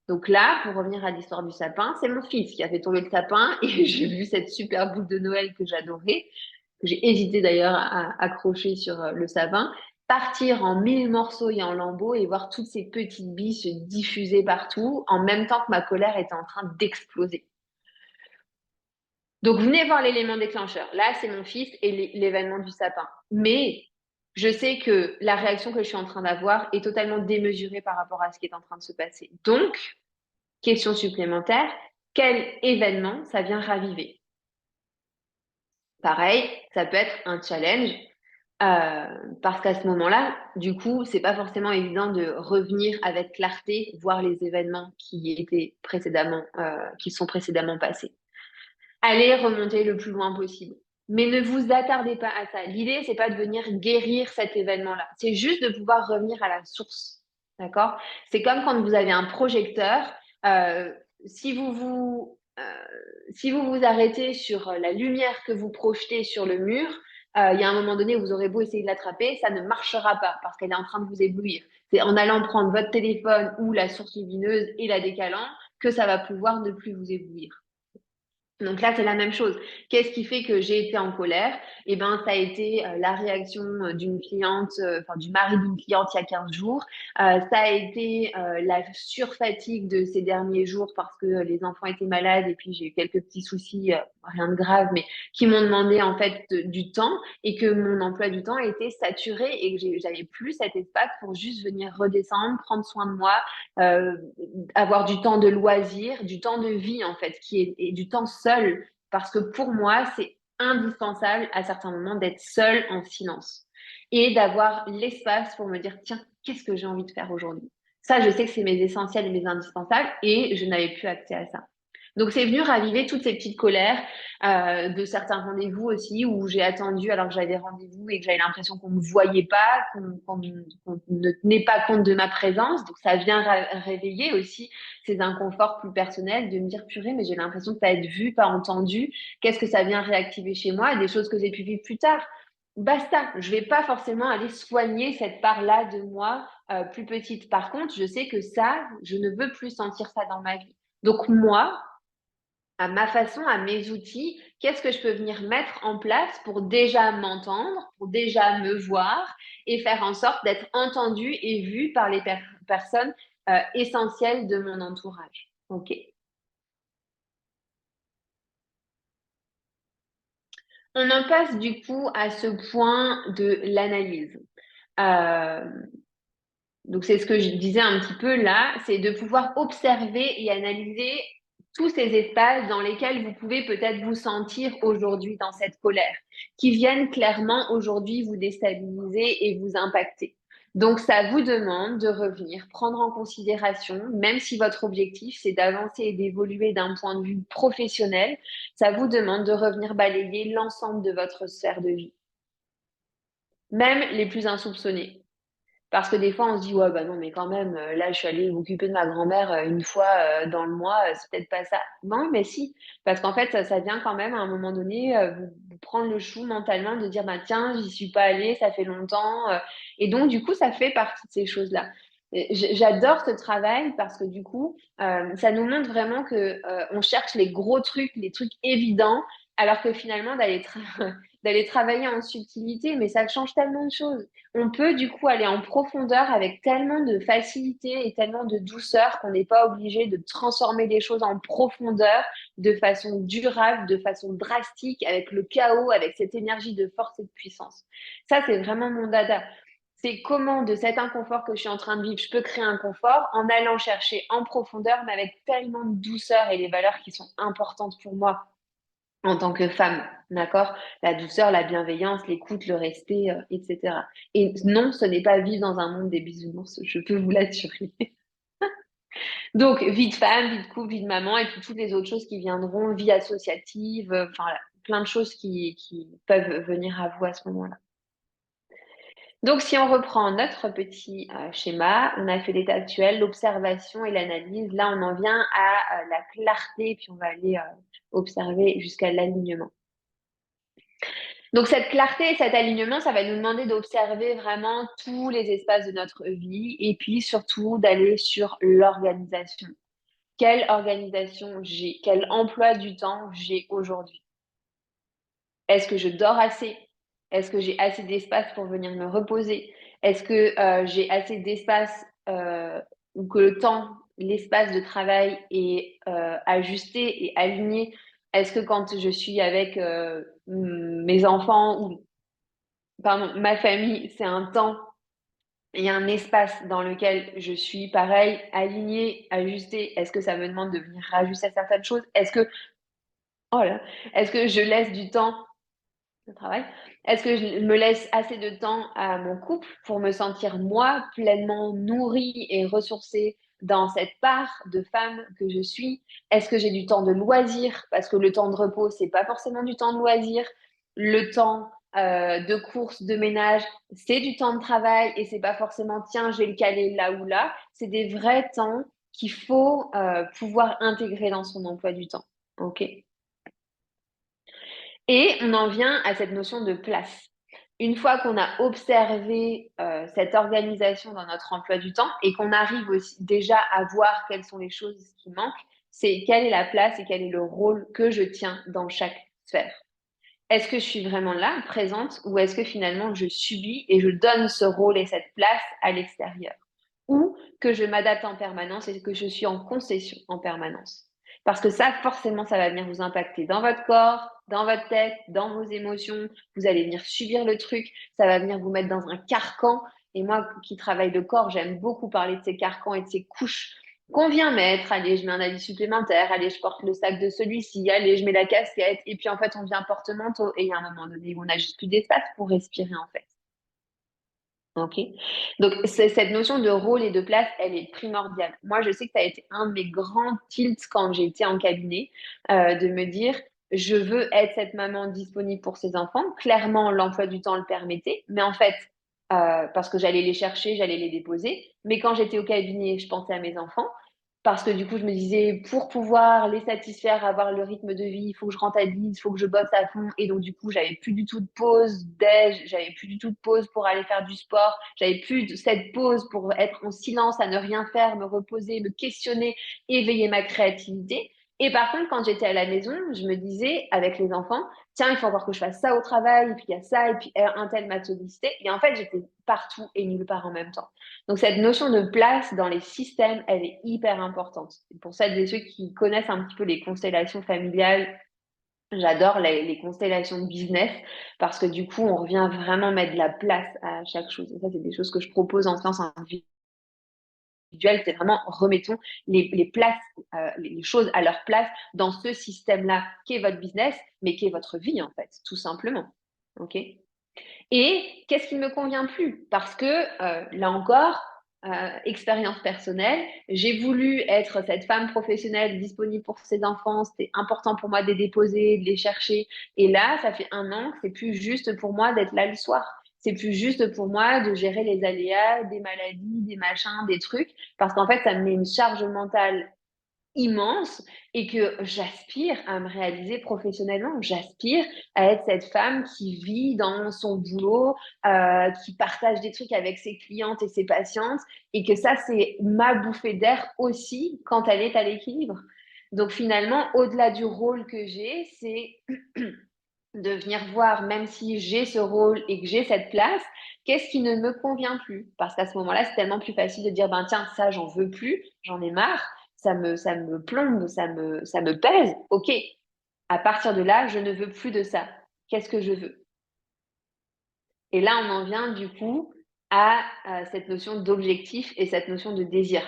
Donc là, pour revenir à l'histoire du sapin, c'est mon fils qui a fait tomber le sapin et j'ai vu cette super boule de Noël que j'adorais, que j'ai hésité d'ailleurs à accrocher sur le sapin, partir en mille morceaux et en lambeaux et voir toutes ces petites billes se diffuser partout en même temps que ma colère était en train d'exploser. Donc, venez voir l'élément déclencheur. Là, c'est mon fils et l'événement du sapin. Mais je sais que la réaction que je suis en train d'avoir est totalement démesurée par rapport à ce qui est en train de se passer. Donc, question supplémentaire, quel événement ça vient raviver? Pareil, ça peut être un challenge parce qu'à ce moment-là, du coup, c'est pas forcément évident de revenir avec clarté, voir les événements qui étaient précédemment, qui sont précédemment passés. Allez remonter le plus loin possible. Mais ne vous attardez pas à ça. L'idée, c'est pas de venir guérir cet événement-là. C'est juste de pouvoir revenir à la source. D'accord? C'est comme quand vous avez un projecteur. Euh, si vous vous, si vous vous arrêtez sur la lumière que vous projetez sur le mur, il y a un moment donné où vous aurez beau essayer de l'attraper, ça ne marchera pas parce qu'elle est en train de vous éblouir. C'est en allant prendre votre téléphone ou la source lumineuse et la décalant que ça va pouvoir ne plus vous éblouir. Donc là, c'est la même chose. Qu'est-ce qui fait que j'ai été en colère? Eh ben, ça a été la réaction d'une cliente, enfin du mari d'une cliente il y a 15 jours. Ça a été la surfatigue de ces derniers jours parce que les enfants étaient malades et puis j'ai eu quelques petits soucis, rien de grave, mais qui m'ont demandé en fait du temps et que mon emploi du temps était saturé et que j'avais plus cet espace pour juste venir redescendre, prendre soin de moi, euh, avoir du temps de loisir, du temps de vie en fait, et du temps seul, parce que pour moi, c'est indispensable à certains moments d'être seul en silence et d'avoir l'espace pour me dire, tiens, qu'est-ce que j'ai envie de faire aujourd'hui? Ça, je sais que c'est mes essentiels et mes indispensables et je n'avais plus accès à ça. Donc, c'est venu raviver toutes ces petites colères de certains rendez-vous aussi où j'ai attendu alors que j'avais rendez-vous et que j'avais l'impression qu'on me voyait pas, qu'on ne tenait pas compte de ma présence. Donc, ça vient réveiller aussi ces inconforts plus personnels de me dire, purée, mais j'ai l'impression de pas être vue, pas entendue. Qu'est-ce que ça vient réactiver chez moi? Des choses que j'ai pu vivre plus tard. Basta, je vais pas forcément aller soigner cette part-là de moi plus petite. Par contre, je sais que ça, je ne veux plus sentir ça dans ma vie. Donc moi, à ma façon, à mes outils, qu'est-ce que je peux venir mettre en place pour déjà m'entendre, pour déjà me voir et faire en sorte d'être entendue et vue par les personnes essentielles de mon entourage. Ok. On en passe du coup à ce point de l'analyse. Euh, Donc, c'est ce que je disais un petit peu là, c'est de pouvoir observer et analyser tous ces espaces dans lesquels vous pouvez peut-être vous sentir aujourd'hui dans cette colère, qui viennent clairement aujourd'hui vous déstabiliser et vous impacter. Donc, ça vous demande de revenir, prendre en considération, même si votre objectif, c'est d'avancer et d'évoluer d'un point de vue professionnel, ça vous demande de revenir balayer l'ensemble de votre sphère de vie, même les plus insoupçonnés. Parce que des fois, on se dit, ouais, bah non, mais quand même, là, je suis allée m'occuper de ma grand-mère une fois dans le mois, c'est peut-être pas ça. Non, mais si, parce qu'en fait, ça vient quand même à un moment donné vous prendre le chou mentalement de dire, bah tiens, j'y suis pas allée, ça fait longtemps. Et donc, du coup, ça fait partie de ces choses-là. J'adore ce travail parce que du coup, ça nous montre vraiment que on cherche les gros trucs, les trucs évidents, alors que finalement, d'aller travailler en subtilité, mais ça change tellement de choses. On peut du coup aller en profondeur avec tellement de facilité et tellement de douceur qu'on n'est pas obligé de transformer les choses en profondeur de façon durable, de façon drastique, avec le chaos, avec cette énergie de force et de puissance. Ça, c'est vraiment mon dada. C'est comment de cet inconfort que je suis en train de vivre, je peux créer un confort en allant chercher en profondeur, mais avec tellement de douceur et les valeurs qui sont importantes pour moi en tant que femme, d'accord? La douceur, la bienveillance, l'écoute, le respect, etc. Et non, ce n'est pas vivre dans un monde des bisounours, je peux vous l'assurer. Donc, vie de femme, vie de couple, vie de maman, et puis toutes les autres choses qui viendront, vie associative, enfin, voilà, plein de choses qui peuvent venir à vous à ce moment-là. Donc, si on reprend notre petit schéma, on a fait l'état actuel, l'observation et l'analyse. Là, on en vient à la clarté, puis on va aller observer jusqu'à l'alignement. Donc cette clarté et cet alignement, ça va nous demander d'observer vraiment tous les espaces de notre vie et puis surtout d'aller sur l'organisation. Quelle organisation j'ai? Quel emploi du temps j'ai aujourd'hui? Est-ce que je dors assez? Est-ce que j'ai assez d'espace pour venir me reposer? Est-ce que j'ai assez d'espace ou que le temps, l'espace de travail est ajusté et aligné? Est-ce que quand je suis avec mes enfants ou pardon, ma famille, c'est un temps et un espace dans lequel je suis pareil, alignée, ajustée. Est-ce que ça me demande de venir rajuster certaines choses? Oh là, est-ce que je laisse du temps au travail? Est-ce que je me laisse assez de temps à mon couple pour me sentir moi pleinement nourrie et ressourcée dans cette part de femme que je suis? Est-ce que j'ai du temps de loisir? Parce que le temps de repos, c'est pas forcément du temps de loisir. Le temps de course, de ménage, c'est du temps de travail et c'est pas forcément tiens, je vais le caler là ou là. C'est des vrais temps qu'il faut pouvoir intégrer dans son emploi du temps. Ok. Et on en vient à cette notion de place. Une fois qu'on a observé cette organisation dans notre emploi du temps et qu'on arrive aussi déjà à voir quelles sont les choses qui manquent, c'est quelle est la place et quel est le rôle que je tiens dans chaque sphère. Est-ce que je suis vraiment là, présente, ou est-ce que finalement je subis et je donne ce rôle et cette place à l'extérieur? Ou que je m'adapte en permanence et que je suis en concession en permanence? Parce que ça, forcément, ça va venir vous impacter dans votre corps, dans votre tête, dans vos émotions. Vous allez venir subir le truc, ça va venir vous mettre dans un carcan. Et moi qui travaille le corps, j'aime beaucoup parler de ces carcans et de ces couches qu'on vient mettre. Allez, je mets un habit supplémentaire. Allez, je porte le sac de celui-ci. Allez, je mets la casquette. Et puis, en fait, on vient porte-manteau. Et il y a un moment donné où on n'a juste plus d'espace pour respirer, en fait. OK. Donc, cette notion de rôle et de place, elle est primordiale. Moi, je sais que ça a été un de mes grands tilts quand j'étais en cabinet, de me dire, je veux être cette maman disponible pour ses enfants. Clairement, l'emploi du temps le permettait, mais en fait, parce que j'allais les chercher, j'allais les déposer. Mais quand j'étais au cabinet, je pensais à mes enfants. Parce que du coup, je me disais, pour pouvoir les satisfaire, avoir le rythme de vie, il faut que je rentabilise, il faut que je bosse à fond. Et donc, du coup, j'avais plus du tout de pause déj, j'avais plus du tout de pause pour aller faire du sport, j'avais plus de cette pause pour être en silence, à ne rien faire, me reposer, me questionner, éveiller ma créativité. Et par contre, quand j'étais à la maison, je me disais, avec les enfants, tiens, il faut encore que je fasse ça au travail, et puis il y a ça, et puis un tel m'a sollicité. Et en fait, j'étais partout et nulle part en même temps. Donc, cette notion de place dans les systèmes, elle est hyper importante. Pour celles et ceux qui connaissent un petit peu les constellations familiales, j'adore les constellations de business parce que du coup, on revient vraiment mettre de la place à chaque chose. Et ça, c'est des choses que je propose en séance individuelle. C'est vraiment remettons les places, les choses à leur place dans ce système-là qu'est votre business, mais qu'est votre vie, en fait, tout simplement. OK? Et qu'est-ce qui ne me convient plus? Parce que, là encore, expérience personnelle, j'ai voulu être cette femme professionnelle disponible pour ses enfants. C'était important pour moi de les déposer, de les chercher. Et là, ça fait 1 an que c'est plus juste pour moi d'être là le soir. C'est plus juste pour moi de gérer les aléas, des maladies, des machins, des trucs, parce qu'en fait, ça me met une charge mentale immense et que j'aspire à me réaliser professionnellement. J'aspire à être cette femme qui vit dans son boulot, qui partage des trucs avec ses clientes et ses patientes et que ça, c'est ma bouffée d'air aussi quand elle est à l'équilibre. Donc finalement, au-delà du rôle que j'ai, c'est de venir voir, même si j'ai ce rôle et que j'ai cette place, qu'est-ce qui ne me convient plus? Parce qu'à ce moment-là, c'est tellement plus facile de dire, ben tiens, ça, j'en veux plus, j'en ai marre, ça me plombe, ça me pèse. OK, à partir de là, je ne veux plus de ça. Qu'est-ce que je veux? Et là, on en vient du coup à cette notion d'objectif et cette notion de désir.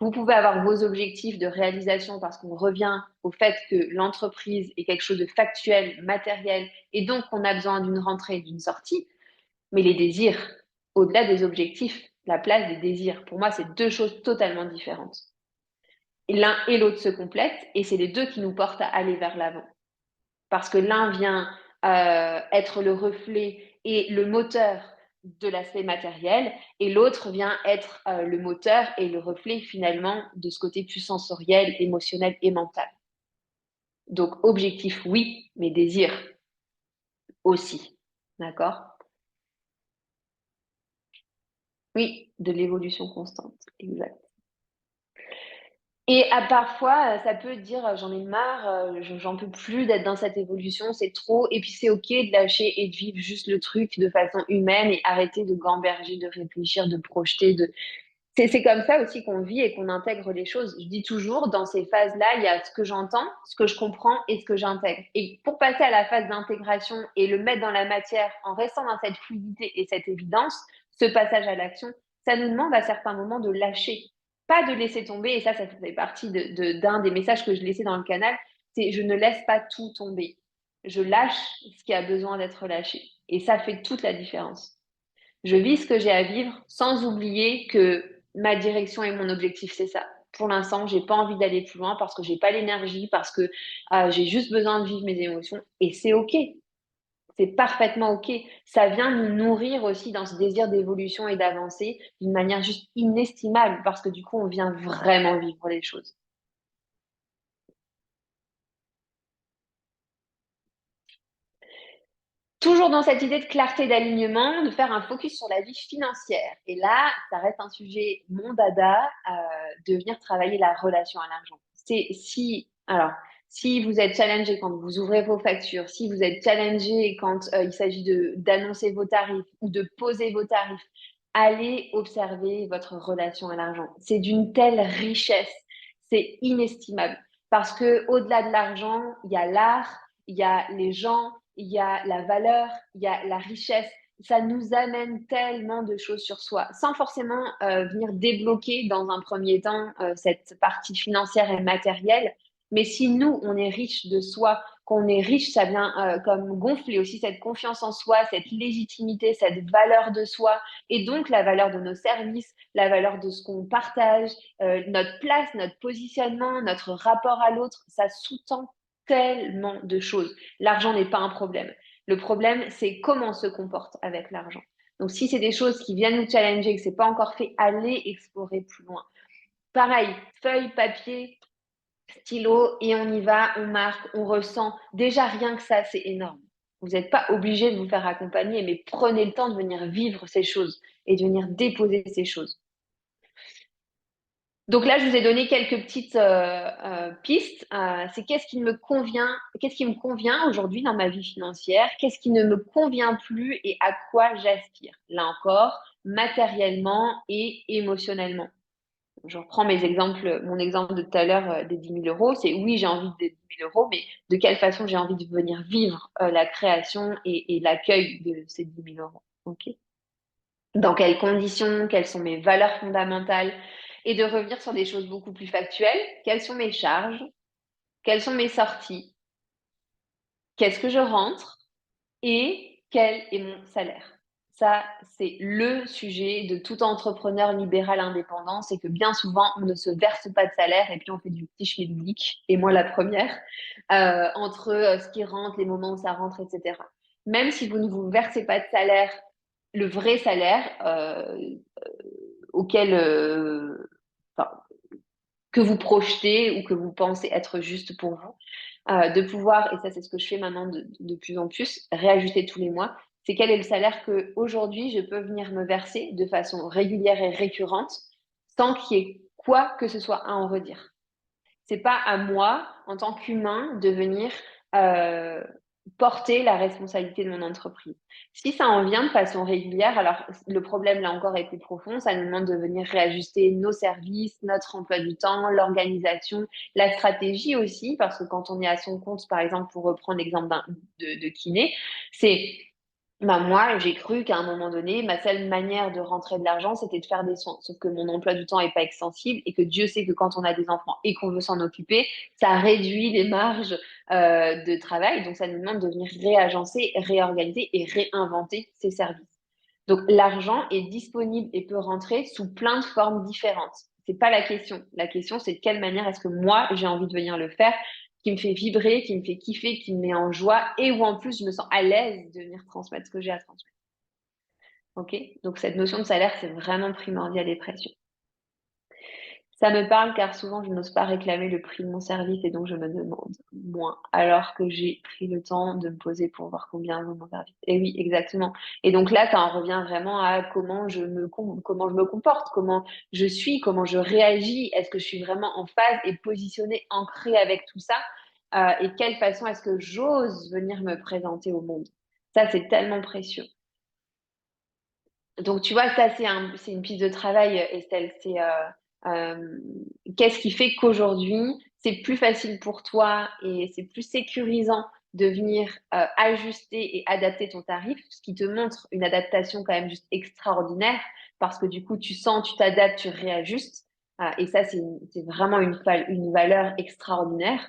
Vous pouvez avoir vos objectifs de réalisation parce qu'on revient au fait que l'entreprise est quelque chose de factuel, matériel, et donc on a besoin d'une rentrée, d'une sortie. Mais les désirs, au-delà des objectifs, la place des désirs, pour moi, c'est deux choses totalement différentes. Et l'un et l'autre se complètent, et c'est les deux qui nous portent à aller vers l'avant. Parce que l'un vient être le reflet et le moteur de l'aspect matériel, et l'autre vient être le moteur et le reflet finalement de ce côté plus sensoriel, émotionnel et mental. Donc objectif, oui, mais désir aussi. D'accord? Oui, de l'évolution constante, exact. Et parfois, ça peut dire, «J'en ai marre, j'en peux plus d'être dans cette évolution, c'est trop» et puis c'est OK de lâcher et de vivre juste le truc de façon humaine et arrêter de gamberger, de réfléchir, de projeter, de c'est comme ça aussi qu'on vit et qu'on intègre les choses. Je dis toujours, dans ces phases-là, il y a ce que j'entends, ce que je comprends et ce que j'intègre. Et pour passer à la phase d'intégration et le mettre dans la matière en restant dans cette fluidité et cette évidence, ce passage à l'action, ça nous demande à certains moments de lâcher, pas de laisser tomber. Et ça fait partie d'un des messages que je laissais dans le canal, c'est je ne laisse pas tout tomber. Je lâche ce qui a besoin d'être lâché. Et ça fait toute la différence. Je vis ce que j'ai à vivre sans oublier que ma direction et mon objectif, c'est ça. Pour l'instant, j'ai pas envie d'aller plus loin parce que j'ai pas l'énergie, parce que j'ai juste besoin de vivre mes émotions et c'est OK. C'est parfaitement OK. Ça vient nous nourrir aussi dans ce désir d'évolution et d'avancer d'une manière juste inestimable parce que du coup, on vient vraiment vivre les choses. Toujours dans cette idée de clarté d'alignement, de faire un focus sur la vie financière. Et là, ça reste un sujet mon dada, de venir travailler la relation à l'argent. Alors, si vous êtes challengé quand vous ouvrez vos factures, si vous êtes challengé quand il s'agit d'annoncer vos tarifs ou de poser vos tarifs, allez observer votre relation à l'argent. C'est d'une telle richesse, c'est inestimable. Parce que au-delà de l'argent, il y a l'art, il y a les gens, il y a la valeur, il y a la richesse. Ça nous amène tellement de choses sur soi, sans forcément venir débloquer dans un premier temps cette partie financière et matérielle. Mais si nous, on est riche de soi, qu'on est riche, ça vient comme gonfler aussi cette confiance en soi, cette légitimité, cette valeur de soi, et donc la valeur de nos services, la valeur de ce qu'on partage, notre place, notre positionnement, notre rapport à l'autre, ça sous-tend tellement de choses. L'argent n'est pas un problème. Le problème, c'est comment on se comporte avec l'argent. Donc, si c'est des choses qui viennent nous challenger et que c'est pas encore fait, allez explorer plus loin. Pareil, feuille, papier, stylo, et on y va, on marque, on ressent. Déjà, rien que ça, c'est énorme. Vous n'êtes pas obligé de vous faire accompagner, mais prenez le temps de venir vivre ces choses et de venir déposer ces choses. Donc là, je vous ai donné quelques petites pistes. C'est qu'est-ce qui me convient aujourd'hui dans ma vie financière, qu'est-ce qui ne me convient plus et à quoi j'aspire. Là encore, matériellement et émotionnellement. Je reprends mon exemple de tout à l'heure des 10 000 euros. C'est oui, j'ai envie de 10 000 euros, mais de quelle façon j'ai envie de venir vivre la création et l'accueil de ces 10 000 euros. Ok. Dans quelles conditions, quelles sont mes valeurs fondamentales, et de revenir sur des choses beaucoup plus factuelles. Quelles sont mes charges? Quelles sont mes sorties? Qu'est-ce que je rentre? Et quel est mon salaire? Ça, c'est le sujet de tout entrepreneur libéral indépendant, c'est que bien souvent, on ne se verse pas de salaire et puis on fait du petit schmilblick, et moi la première, entre ce qui rentre, les moments où ça rentre, etc. Même si vous ne vous versez pas de salaire, le vrai salaire, auquel, enfin, que vous projetez ou que vous pensez être juste pour vous, de pouvoir, et ça c'est ce que je fais maintenant de plus en plus, réajuster tous les mois, c'est quel est le salaire que aujourd'hui je peux venir me verser de façon régulière et récurrente sans qu'il y ait quoi que ce soit à en redire. C'est pas à moi, en tant qu'humain, de venir euh, porter la responsabilité de mon entreprise. Si ça en vient de façon régulière, alors le problème là encore est plus profond, ça nous demande de venir réajuster nos services, notre emploi du temps, l'organisation, la stratégie aussi, parce que quand on est à son compte, par exemple, pour reprendre l'exemple de kiné, c'est bah moi, j'ai cru qu'à un moment donné, ma seule manière de rentrer de l'argent, c'était de faire des soins. Sauf que mon emploi du temps n'est pas extensible et que Dieu sait que quand on a des enfants et qu'on veut s'en occuper, ça réduit les marges de travail. Donc, ça nous demande de venir réagencer, réorganiser et réinventer ces services. Donc, l'argent est disponible et peut rentrer sous plein de formes différentes. C'est pas la question. La question, c'est de quelle manière est-ce que moi, j'ai envie de venir le faire, qui me fait vibrer, qui me fait kiffer, qui me met en joie et où en plus je me sens à l'aise de venir transmettre ce que j'ai à transmettre. Ok. Donc cette notion de salaire, c'est vraiment primordial et précieux. Ça me parle car souvent je n'ose pas réclamer le prix de mon service et donc je me demande moins, alors que j'ai pris le temps de me poser pour voir combien vaut mon service. Et oui, exactement. Et donc là, ça en revient vraiment à comment je me comporte, comment je suis, comment je réagis. Est-ce que je suis vraiment en phase et positionnée, ancrée avec tout ça? Et quelle façon est-ce que j'ose venir me présenter au monde? Ça, c'est tellement précieux. Donc, tu vois, ça, c'est une piste de travail, Estelle. Euh, Qu'est-ce qui fait qu'aujourd'hui, c'est plus facile pour toi et c'est plus sécurisant de venir ajuster et adapter ton tarif, ce qui te montre une adaptation quand même juste extraordinaire, parce que du coup, tu sens, tu t'adaptes, tu réajustes. Et ça, c'est vraiment une valeur extraordinaire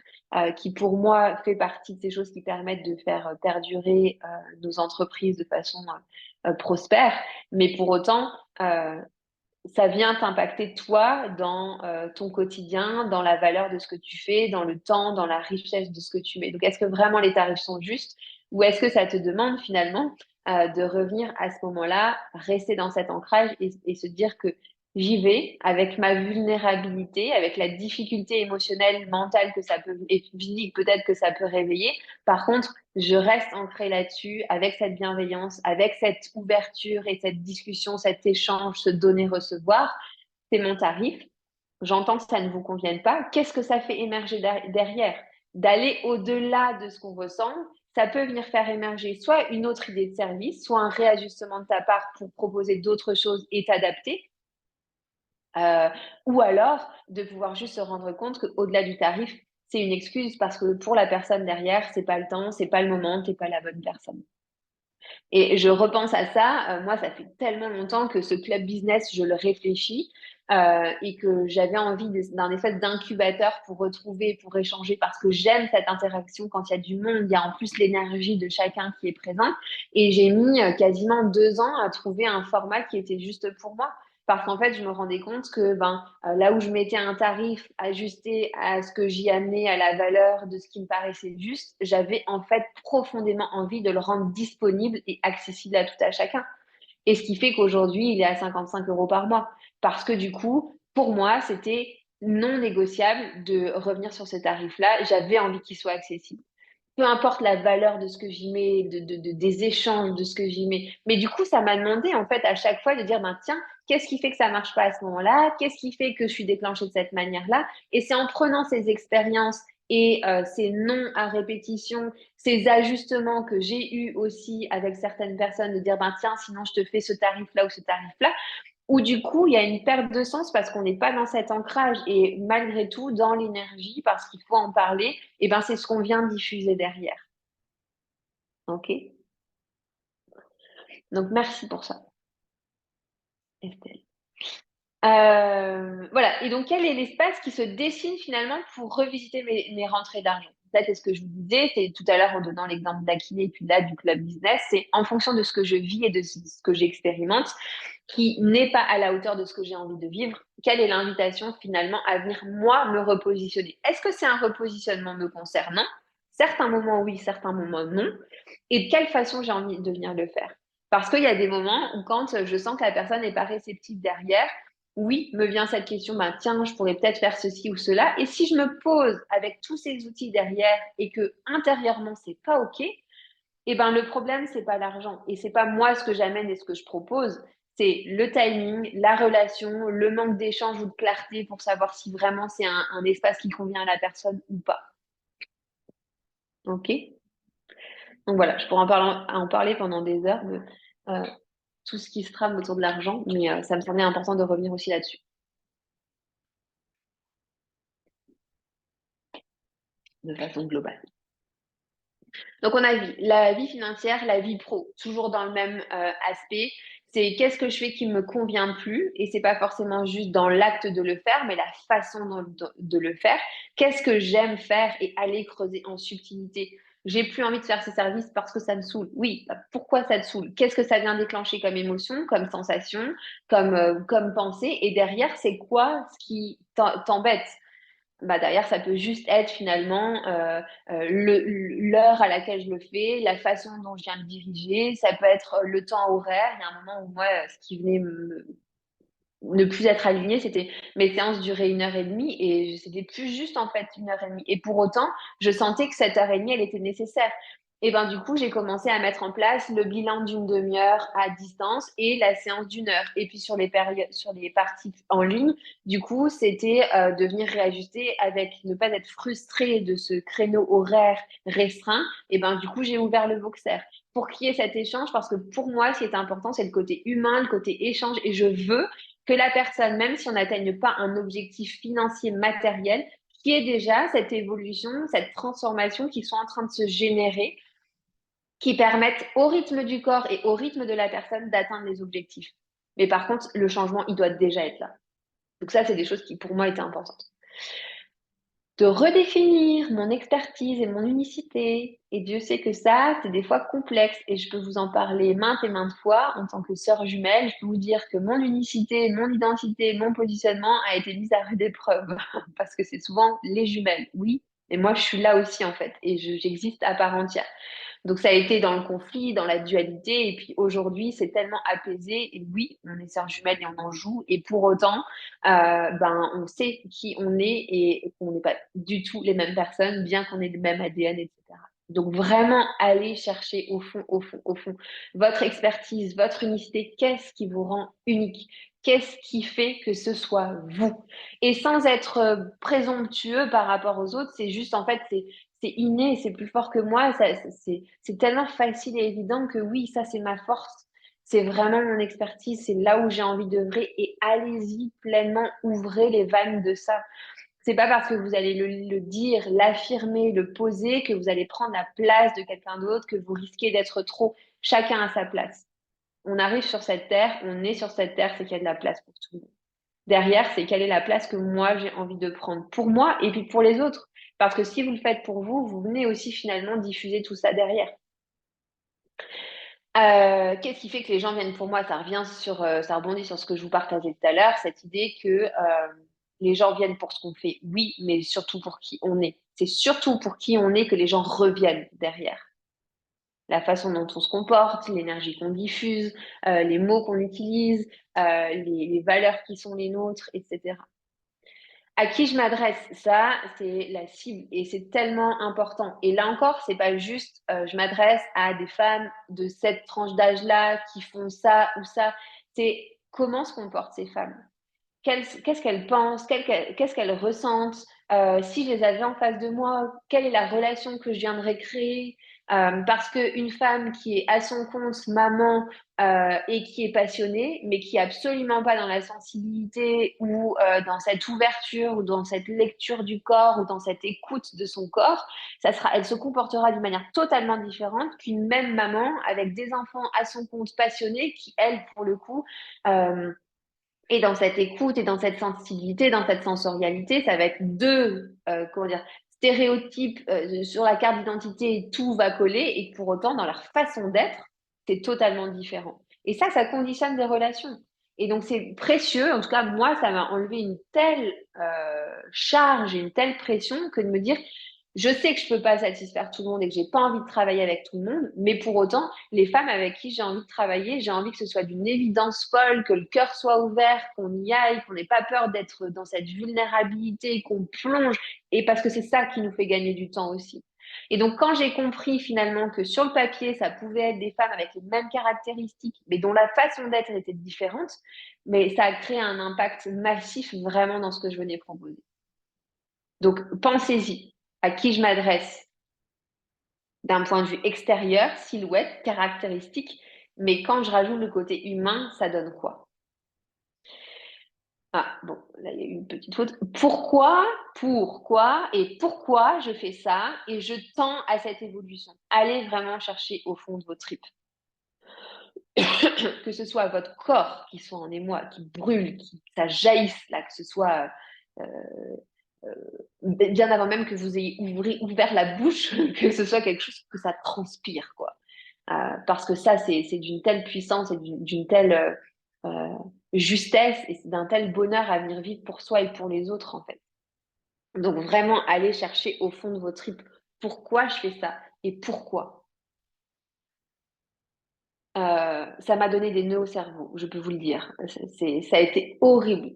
qui, pour moi, fait partie de ces choses qui permettent de faire perdurer nos entreprises de façon prospère. Mais pour autant, ça vient t'impacter toi dans ton quotidien, dans la valeur de ce que tu fais, dans le temps, dans la richesse de ce que tu mets. Donc, est-ce que vraiment les tarifs sont justes ou est-ce que ça te demande finalement de revenir à ce moment-là, rester dans cet ancrage et se dire que j'y vais avec ma vulnérabilité, avec la difficulté émotionnelle, mentale que ça peut, et physique peut-être que ça peut réveiller. Par contre, je reste ancrée là-dessus avec cette bienveillance, avec cette ouverture et cette discussion, cet échange, ce donner-recevoir. C'est mon tarif. J'entends que ça ne vous convienne pas. Qu'est-ce que ça fait émerger derrière? D'aller au-delà de ce qu'on ressent, ça peut venir faire émerger soit une autre idée de service, soit un réajustement de ta part pour proposer d'autres choses et t'adapter, euh, ou alors de pouvoir juste se rendre compte qu'au-delà du tarif, c'est une excuse parce que pour la personne derrière, c'est pas le temps, c'est pas le moment, t'es pas la bonne personne. Et je repense à ça. Moi, ça fait tellement longtemps que ce club business, je le réfléchis et que j'avais envie d'un espèce d'incubateur pour retrouver, pour échanger, parce que j'aime cette interaction quand il y a du monde. Il y a en plus l'énergie de chacun qui est présent. Et j'ai mis quasiment 2 ans à trouver un format qui était juste pour moi. Parce qu'en fait, je me rendais compte que là où je mettais un tarif ajusté à ce que j'y amenais, à la valeur de ce qui me paraissait juste, j'avais en fait profondément envie de le rendre disponible et accessible à tout à chacun. Et ce qui fait qu'aujourd'hui, il est à 55 euros par mois. Parce que du coup, pour moi, c'était non négociable de revenir sur ce tarif-là. J'avais envie qu'il soit accessible, peu importe la valeur de ce que j'y mets, des échanges de ce que j'y mets. Mais du coup, ça m'a demandé, en fait, à chaque fois de dire, ben, tiens, qu'est-ce qui fait que ça marche pas à ce moment-là? Qu'est-ce qui fait que je suis déclenchée de cette manière-là? Et c'est en prenant ces expériences et ces non à répétition, ces ajustements que j'ai eus aussi avec certaines personnes, de dire, ben, tiens, sinon je te fais ce tarif-là ou ce tarif-là, où du coup, il y a une perte de sens parce qu'on n'est pas dans cet ancrage et malgré tout, dans l'énergie, parce qu'il faut en parler, et ben c'est ce qu'on vient diffuser derrière. OK? Donc, merci pour ça, Estelle. Voilà. Et donc, quel est l'espace qui se dessine finalement pour revisiter mes rentrées d'argent? Peut-être, est-ce que je vous disais, c'est tout à l'heure en donnant l'exemple d'Akiné et puis là du club business, c'est en fonction de ce que je vis et de ce que j'expérimente, qui n'est pas à la hauteur de ce que j'ai envie de vivre, quelle est l'invitation finalement à venir, moi, me repositionner? Est-ce que c'est un repositionnement me concernant? Certains moments oui, certains moments non. Et de quelle façon j'ai envie de venir le faire? Parce qu'il y a des moments où quand je sens que la personne n'est pas réceptive derrière, oui, me vient cette question, bah, tiens, je pourrais peut-être faire ceci ou cela. Et si je me pose avec tous ces outils derrière et que intérieurement, c'est pas OK, eh ben, le problème, c'est pas l'argent. Et c'est pas moi ce que j'amène et ce que je propose. C'est le timing, la relation, le manque d'échange ou de clarté pour savoir si vraiment c'est un espace qui convient à la personne ou pas. OK? Donc voilà, je pourrais en parler pendant des heures de euh, tout ce qui se trame autour de l'argent, mais ça me semblait important de revenir aussi là-dessus, de façon globale. Donc, on a vu la vie financière, la vie pro, toujours dans le même aspect. C'est qu'est-ce que je fais qui me convient plus, et c'est pas forcément juste dans l'acte de le faire, mais la façon de le faire. Qu'est-ce que j'aime faire et aller creuser en subtilité. J'ai plus envie de faire ce service parce que ça me saoule. Oui, bah, pourquoi ça te saoule? Qu'est-ce que ça vient déclencher comme émotion, comme sensation, comme pensée? Et derrière, c'est quoi ce qui t'embête? Bah, derrière, ça peut juste être finalement l'heure à laquelle je le fais, la façon dont je viens le diriger. Ça peut être le temps horaire. Il y a un moment où moi, ce qui venait ne plus être aligné, c'était mes séances duraient 1 heure et demie et c'était plus juste en fait 1 heure et demie. Et pour autant, je sentais que cette heure et demie, elle était nécessaire. Et ben du coup, j'ai commencé à mettre en place le bilan d'une demi-heure à distance et la séance d'1 heure. Et puis sur les périodes, sur les parties en ligne, du coup, c'était de venir réajuster avec ne pas être frustré de ce créneau horaire restreint. Et ben du coup, j'ai ouvert le Voxer pour qu'il y ait cet échange parce que pour moi, ce qui est important, c'est le côté humain, le côté échange. Et je veux que la personne, même si on n'atteigne pas un objectif financier matériel, qui est déjà cette évolution, cette transformation qui sont en train de se générer, qui permettent au rythme du corps et au rythme de la personne d'atteindre les objectifs. Mais par contre, le changement, il doit déjà être là. Donc ça, c'est des choses qui, pour moi, étaient importantes. De redéfinir mon expertise et mon unicité. Et Dieu sait que ça, c'est des fois complexe. Et je peux vous en parler maintes et maintes fois. En tant que sœur jumelle, je peux vous dire que mon unicité, mon identité, mon positionnement a été mise à rude épreuve. Parce que c'est souvent les jumelles, oui. Et moi, je suis là aussi, en fait. Et j'existe à part entière. Donc, ça a été dans le conflit, dans la dualité. Et puis aujourd'hui, c'est tellement apaisé. Et oui, on est sœurs jumelles et on en joue. Et pour autant, on sait qui on est et qu'on n'est pas du tout les mêmes personnes, bien qu'on ait le même ADN, etc. Donc vraiment, aller chercher au fond, au fond, au fond, votre expertise, votre unicité. Qu'est-ce qui vous rend unique? Qu'est-ce qui fait que ce soit vous? Et sans être présomptueux par rapport aux autres, c'est juste, en fait, c'est inné, c'est plus fort que moi. C'est tellement facile et évident que oui, ça, c'est ma force. C'est vraiment mon expertise, c'est là où j'ai envie d'œuvrer et allez-y pleinement, ouvrez les vannes de ça. C'est pas parce que vous allez le dire, l'affirmer, le poser que vous allez prendre la place de quelqu'un d'autre, que vous risquez d'être trop. Chacun à sa place. On arrive sur cette terre, on est sur cette terre, c'est qu'il y a de la place pour tout le monde. Derrière, c'est quelle est la place que moi j'ai envie de prendre pour moi et puis pour les autres. Parce que si vous le faites pour vous, vous venez aussi finalement diffuser tout ça derrière. Qu'est-ce qui fait que les gens viennent pour moi? Ça revient sur, ça rebondit sur ce que je vous partageais tout à l'heure, cette idée que les gens viennent pour ce qu'on fait, oui, mais surtout pour qui on est. C'est surtout pour qui on est que les gens reviennent derrière. La façon dont on se comporte, l'énergie qu'on diffuse, les mots qu'on utilise, les valeurs qui sont les nôtres, etc. À qui je m'adresse, ça, c'est la cible et c'est tellement important. Et là encore, c'est pas juste, je m'adresse à des femmes de cette tranche d'âge-là qui font ça ou ça. C'est comment se comportent ces femmes. Qu'est-ce qu'elles pensent, qu'est-ce qu'elles ressentent, si je les avais en face de moi, quelle est la relation que je viendrais créer, parce qu'une femme qui est à son compte, maman, et qui est passionnée, mais qui est absolument pas dans la sensibilité ou dans cette ouverture ou dans cette lecture du corps ou dans cette écoute de son corps, elle se comportera d'une manière totalement différente qu'une même maman avec des enfants à son compte passionnés qui, elle, pour le coup, euh, et dans cette écoute et dans cette sensibilité, dans cette sensorialité, ça va être deux comment dire, stéréotypes sur la carte d'identité, tout va coller, et pour autant, dans leur façon d'être, c'est totalement différent. Et ça conditionne des relations. Et donc, c'est précieux. En tout cas, moi, ça m'a enlevé une telle charge et une telle pression que de me dire, je sais que je peux pas satisfaire tout le monde et que j'ai pas envie de travailler avec tout le monde, mais pour autant, les femmes avec qui j'ai envie de travailler, j'ai envie que ce soit d'une évidence folle, que le cœur soit ouvert, qu'on y aille, qu'on n'ait pas peur d'être dans cette vulnérabilité, qu'on plonge, et parce que c'est ça qui nous fait gagner du temps aussi. Et donc, quand j'ai compris finalement que sur le papier, ça pouvait être des femmes avec les mêmes caractéristiques, mais dont la façon d'être était différente, mais ça a créé un impact massif vraiment dans ce que je venais proposer. Donc, pensez-y. À qui je m'adresse d'un point de vue extérieur, silhouette, caractéristique, mais quand je rajoute le côté humain, ça donne quoi? Ah, bon, là, il y a eu une petite faute. Pourquoi je fais ça et je tends à cette évolution. Allez vraiment chercher au fond de vos tripes. Que ce soit votre corps qui soit en émoi, qui brûle, que ça jaillisse, là, que ce soit bien avant même que vous ayez ouvert la bouche, que ce soit quelque chose que ça transpire, quoi. Parce que ça, c'est d'une telle puissance et d'une telle justesse et c'est d'un tel bonheur à venir vivre pour soi et pour les autres, en fait. Donc, vraiment, aller chercher au fond de vos tripes pourquoi je fais ça et pourquoi. Ça m'a donné des nœuds au cerveau, je peux vous le dire. Ça a été horrible.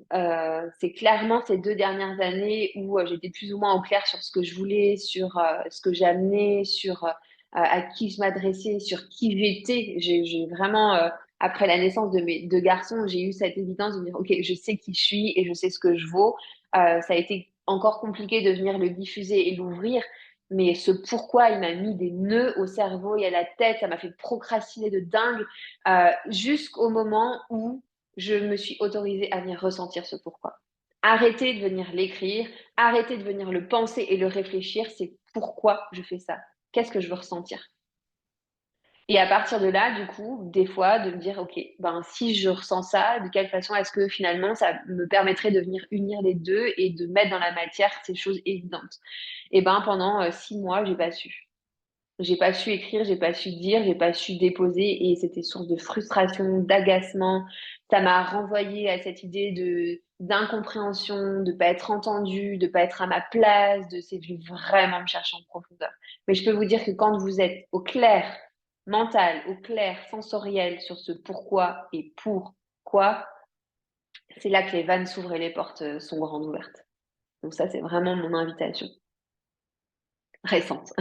C'est clairement ces 2 dernières années où j'étais plus ou moins au clair sur ce que je voulais, sur ce que j'amenais, sur à qui je m'adressais, sur qui j'étais. J'ai vraiment, après la naissance de mes 2 garçons, j'ai eu cette évidence de me dire, OK, je sais qui je suis et je sais ce que je vaux. Ça a été encore compliqué de venir le diffuser et l'ouvrir, mais ce pourquoi, il m'a mis des nœuds au cerveau et à la tête, ça m'a fait procrastiner de dingue, jusqu'au moment où je me suis autorisée à venir ressentir ce pourquoi. Arrêtez de venir l'écrire, arrêtez de venir le penser et le réfléchir, c'est pourquoi je fais ça. Qu'est-ce que je veux ressentir? Et à partir de là, du coup, des fois, de me dire, OK, ben, si je ressens ça, de quelle façon est-ce que finalement ça me permettrait de venir unir les deux et de mettre dans la matière ces choses évidentes? Et ben, pendant 6 mois, j'ai pas su. J'ai pas su écrire, j'ai pas su dire, j'ai pas su déposer et c'était source de frustration, d'agacement. Ça m'a renvoyé à cette idée de d'incompréhension, de pas être entendue, de pas être à ma place, c'est venu vraiment me chercher en profondeur. Mais je peux vous dire que quand vous êtes au clair mental, au clair sensoriel sur ce pourquoi et pourquoi, c'est là que les vannes s'ouvrent et les portes sont grandes ouvertes. Donc ça, c'est vraiment mon invitation récente.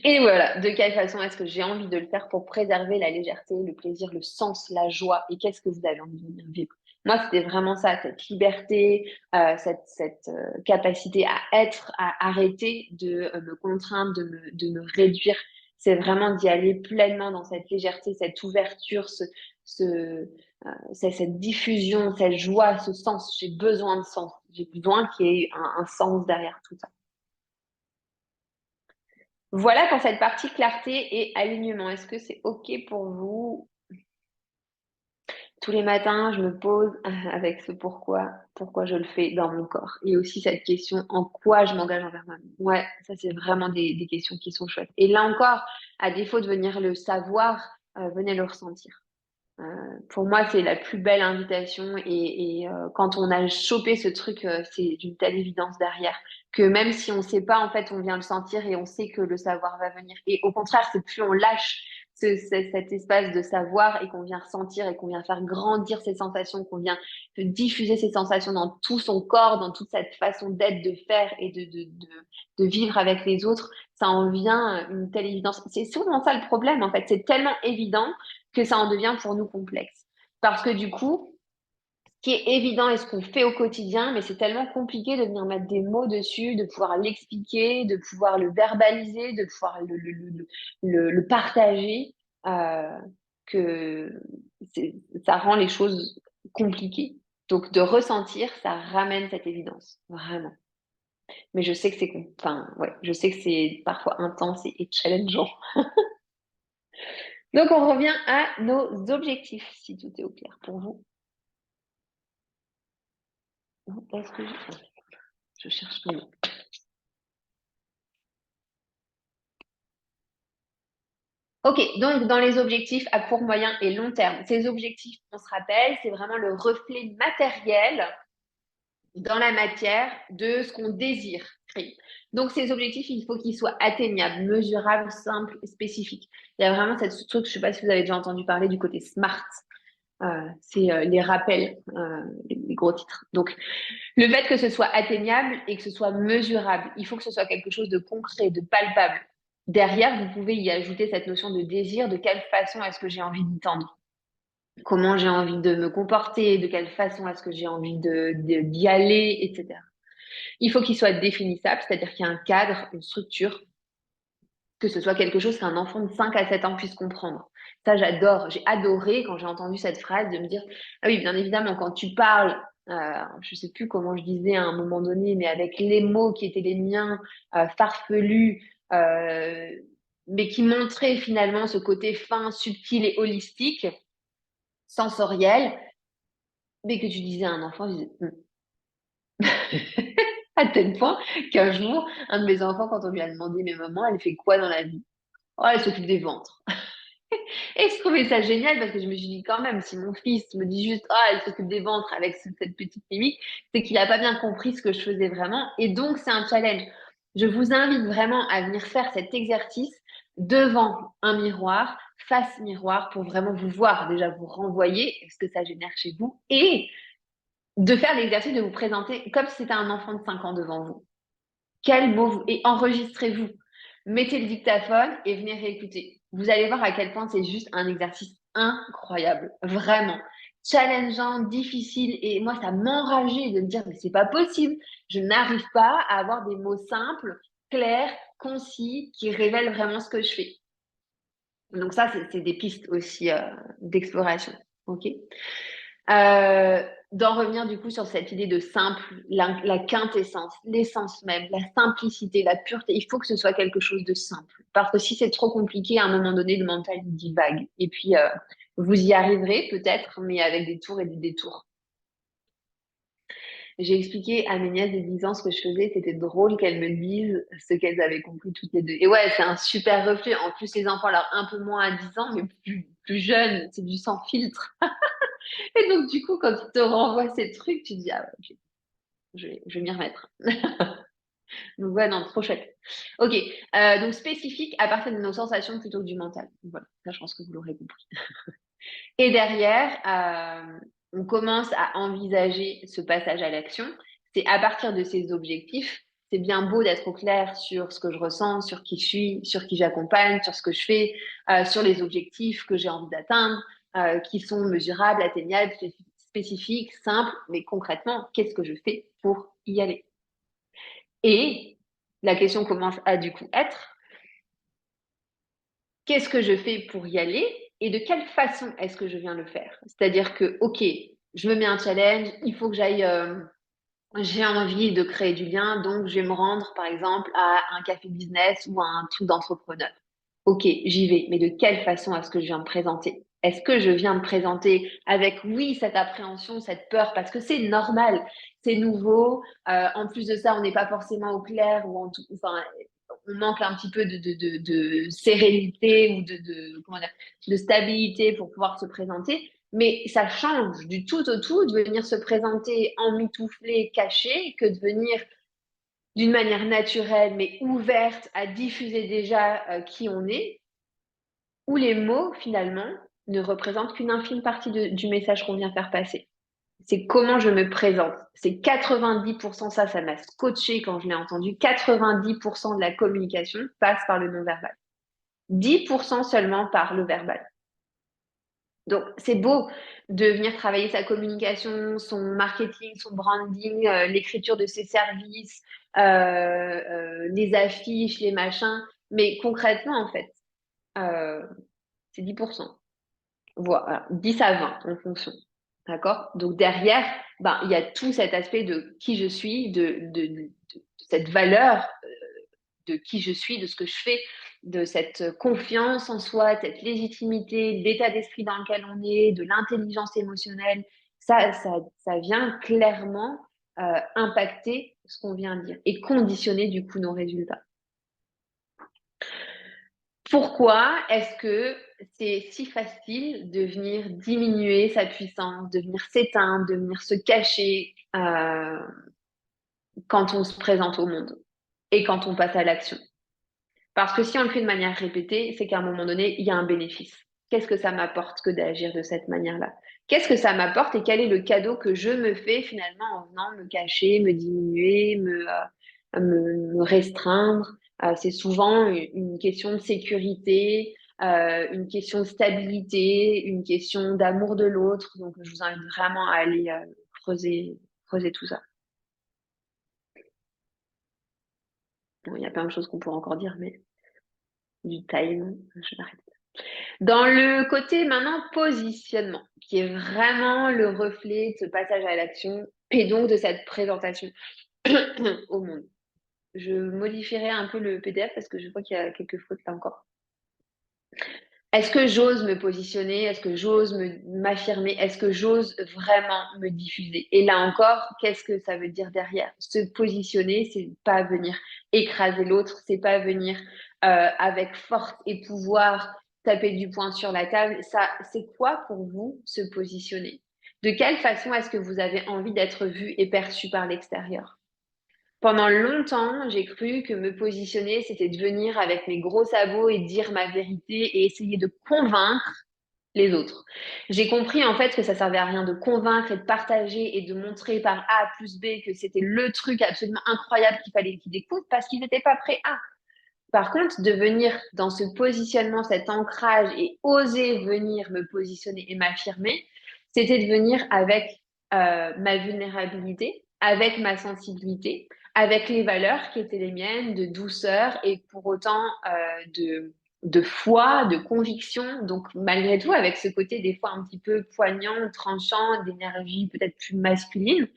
Et voilà, de quelle façon est-ce que j'ai envie de le faire pour préserver la légèreté, le plaisir, le sens, la joie et qu'est-ce que vous avez envie de venir vivre? Moi, c'était vraiment ça, cette liberté, cette capacité à être, à arrêter de me contraindre, de me réduire. C'est vraiment d'y aller pleinement dans cette légèreté, cette ouverture, ce, cette diffusion, cette joie, ce sens. J'ai besoin de sens. J'ai besoin qu'il y ait un sens derrière tout ça. Voilà pour cette partie clarté et alignement. Est-ce que c'est OK pour vous? Tous les matins, je me pose avec ce pourquoi je le fais dans mon corps. Et aussi cette question, en quoi je m'engage envers moi-même. Ouais, ça c'est vraiment des questions qui sont chouettes. Et là encore, à défaut de venir le savoir, venez le ressentir. Euh, pour moi, c'est la plus belle invitation et quand on a chopé ce truc, c'est d'une telle évidence derrière que même si on ne sait pas, en fait, on vient le sentir et on sait que le savoir va venir. Et au contraire, c'est plus on lâche cet espace de savoir et qu'on vient ressentir et qu'on vient faire grandir ces sensations, qu'on vient diffuser ces sensations dans tout son corps, dans toute cette façon d'être, de faire et de vivre avec les autres, ça en vient une telle évidence. C'est souvent ça le problème, en fait. C'est tellement évident que ça en devient pour nous complexe. Parce que du coup, ce qui est évident et ce qu'on fait au quotidien, mais c'est tellement compliqué de venir mettre des mots dessus, de pouvoir l'expliquer, de pouvoir le verbaliser, de pouvoir le partager, euh, que ça rend les choses compliquées. Donc de ressentir, ça ramène cette évidence, vraiment. Mais je sais que enfin, ouais, je sais que c'est parfois intense et challengeant. Donc, on revient à nos objectifs, si tout est au clair pour vous. Est-ce que je cherche mes mots. Ok, donc dans les objectifs à court, moyen et long terme, ces objectifs, on se rappelle, c'est vraiment le reflet matériel dans la matière de ce qu'on désire créer. Donc, ces objectifs, il faut qu'ils soient atteignables, mesurables, simples, spécifiques. Il y a vraiment cette truc, je ne sais pas si vous avez déjà entendu parler du côté SMART. C'est les rappels, les gros titres. Donc, le fait que ce soit atteignable et que ce soit mesurable, il faut que ce soit quelque chose de concret, de palpable. Derrière, vous pouvez y ajouter cette notion de désir, de quelle façon est-ce que j'ai envie d'y tendre, comment j'ai envie de me comporter, de quelle façon est-ce que j'ai envie d'y aller, etc. Il faut qu'il soit définissable, c'est-à-dire qu'il y a un cadre, une structure, que ce soit quelque chose qu'un enfant de 5 à 7 ans puisse comprendre. Ça, j'adore. J'ai adoré quand j'ai entendu cette phrase de me dire, ah oui, bien évidemment, quand tu parles, je sais plus comment je disais à un moment donné, mais avec les mots qui étaient les miens, farfelus, mais qui montraient finalement ce côté fin, subtil et holistique, sensoriel, mais que tu disais à un enfant, je disais, à tel point qu'un jour, un de mes enfants, quand on lui a demandé, mais maman, elle fait quoi dans la vie? Oh, elle s'occupe des ventres. Et je trouvais ça génial parce que je me suis dit quand même, si mon fils me dit juste, ah, elle s'occupe des ventres avec cette petite mimique, c'est qu'il n'a pas bien compris ce que je faisais vraiment. Et donc, c'est un challenge. Je vous invite vraiment à venir faire cet exercice devant un miroir, face miroir, pour vraiment vous voir, déjà vous renvoyer ce que ça génère chez vous et de faire l'exercice de vous présenter comme si c'était un enfant de 5 ans devant vous. Quel mot vous... Et enregistrez-vous. Mettez le dictaphone et venez réécouter. Vous allez voir à quel point c'est juste un exercice incroyable. Vraiment. Challengeant, difficile. Et moi, ça m'enrageait de me dire, mais c'est pas possible. Je n'arrive pas à avoir des mots simples, clairs, concis, qui révèlent vraiment ce que je fais. Donc ça, c'est des pistes aussi d'exploration. OK. D'en revenir du coup sur cette idée de simple, la quintessence, l'essence même, la simplicité, la pureté. Il faut que ce soit quelque chose de simple. Parce que si c'est trop compliqué, à un moment donné, le mental il divague. Et puis, vous y arriverez peut-être, mais avec des tours et des détours. J'ai expliqué à mes nièces de 10 ans ce que je faisais. C'était drôle qu'elles me disent ce qu'elles avaient compris toutes les deux. Et ouais, c'est un super reflet. En plus, les enfants, alors un peu moins à 10 ans, mais plus jeunes, c'est du sans filtre. Et donc, du coup, quand ils te renvoient ces trucs, tu te dis, ah ouais, ok, je vais m'y remettre. Donc, ouais, non, trop chouette. Ok, donc spécifique à partir de nos sensations plutôt que du mental. Voilà, ça, je pense que vous l'aurez compris. Et derrière, on commence à envisager ce passage à l'action. C'est à partir de ces objectifs, c'est bien beau d'être au clair sur ce que je ressens, sur qui je suis, sur qui j'accompagne, sur ce que je fais, sur les objectifs que j'ai envie d'atteindre, qui sont mesurables, atteignables, spécifiques, simples, mais concrètement, qu'est-ce que je fais pour y aller? Et la question commence à du coup être, qu'est-ce que je fais pour y aller et de quelle façon est-ce que je viens le faire? C'est-à-dire que, ok, je me mets un challenge, il faut que j'aille, j'ai envie de créer du lien, donc je vais me rendre par exemple à un café business ou à un truc d'entrepreneur. Ok, j'y vais, mais de quelle façon est-ce que je viens me présenter? Est-ce que je viens me présenter avec, oui, cette appréhension, cette peur, parce que c'est normal, c'est nouveau. En plus de ça, on n'est pas forcément au clair ou enfin, on manque un petit peu de sérénité ou comment dire, de stabilité pour pouvoir se présenter. Mais ça change du tout au tout de venir se présenter emmitouflé, caché, que de venir d'une manière naturelle, mais ouverte à diffuser déjà qui on est, où les mots, finalement, ne représentent qu'une infime partie du message qu'on vient faire passer. C'est comment je me présente. C'est 90%, ça m'a scotché quand je l'ai entendu, 90% de la communication passe par le non-verbal. 10% seulement par le verbal. Donc, c'est beau de venir travailler sa communication, son marketing, son branding, l'écriture de ses services, les affiches, les machins. Mais concrètement, en fait, euh, c'est 10%. Voilà, 10 à 20 en fonction. D'accord? Donc derrière, ben, il y a tout cet aspect de qui je suis, de cette valeur de qui je suis, de ce que je fais, de cette confiance en soi, de cette légitimité, de l'état d'esprit dans lequel on est, de l'intelligence émotionnelle. Ça vient clairement impacter ce qu'on vient de dire et conditionner du coup nos résultats. Pourquoi est-ce que c'est si facile de venir diminuer sa puissance, de venir s'éteindre, de venir se cacher quand on se présente au monde et quand on passe à l'action? Parce que si on le fait de manière répétée, c'est qu'à un moment donné, il y a un bénéfice. Qu'est-ce que ça m'apporte que d'agir de cette manière-là? Qu'est-ce que ça m'apporte et quel est le cadeau que je me fais finalement en venant me cacher, me diminuer, me restreindre? C'est souvent une question de sécurité, une question de stabilité, une question d'amour de l'autre. Donc, je vous invite vraiment à aller creuser tout ça. Bon, il y a plein de choses qu'on pourrait encore dire, mais du time, je m'arrête. Dans le côté maintenant positionnement, qui est vraiment le reflet de ce passage à l'action et donc de cette présentation au monde. Je modifierai un peu le PDF parce que je vois qu'il y a quelques fautes là encore. Est-ce que j'ose me positionner? Est-ce que j'ose m'affirmer? Est-ce que j'ose vraiment me diffuser? Et là encore, qu'est-ce que ça veut dire derrière? Se positionner, c'est pas venir écraser l'autre, c'est pas venir avec force et pouvoir taper du poing sur la table. Ça, c'est quoi pour vous se positionner? De quelle façon est-ce que vous avez envie d'être vu et perçu par l'extérieur? Pendant longtemps, j'ai cru que me positionner, c'était de venir avec mes gros sabots et dire ma vérité et essayer de convaincre les autres. J'ai compris en fait que ça servait à rien de convaincre et de partager et de montrer par A plus B que c'était le truc absolument incroyable qu'il fallait qu'ils écoutent parce qu'ils n'étaient pas prêts à. Par contre, de venir dans ce positionnement, cet ancrage et oser venir me positionner et m'affirmer, c'était de venir avec ma vulnérabilité, avec ma sensibilité, avec les valeurs qui étaient les miennes, de douceur et pour autant de foi, de conviction. Donc, malgré tout, avec ce côté des fois un petit peu poignant, tranchant, d'énergie peut-être plus masculine,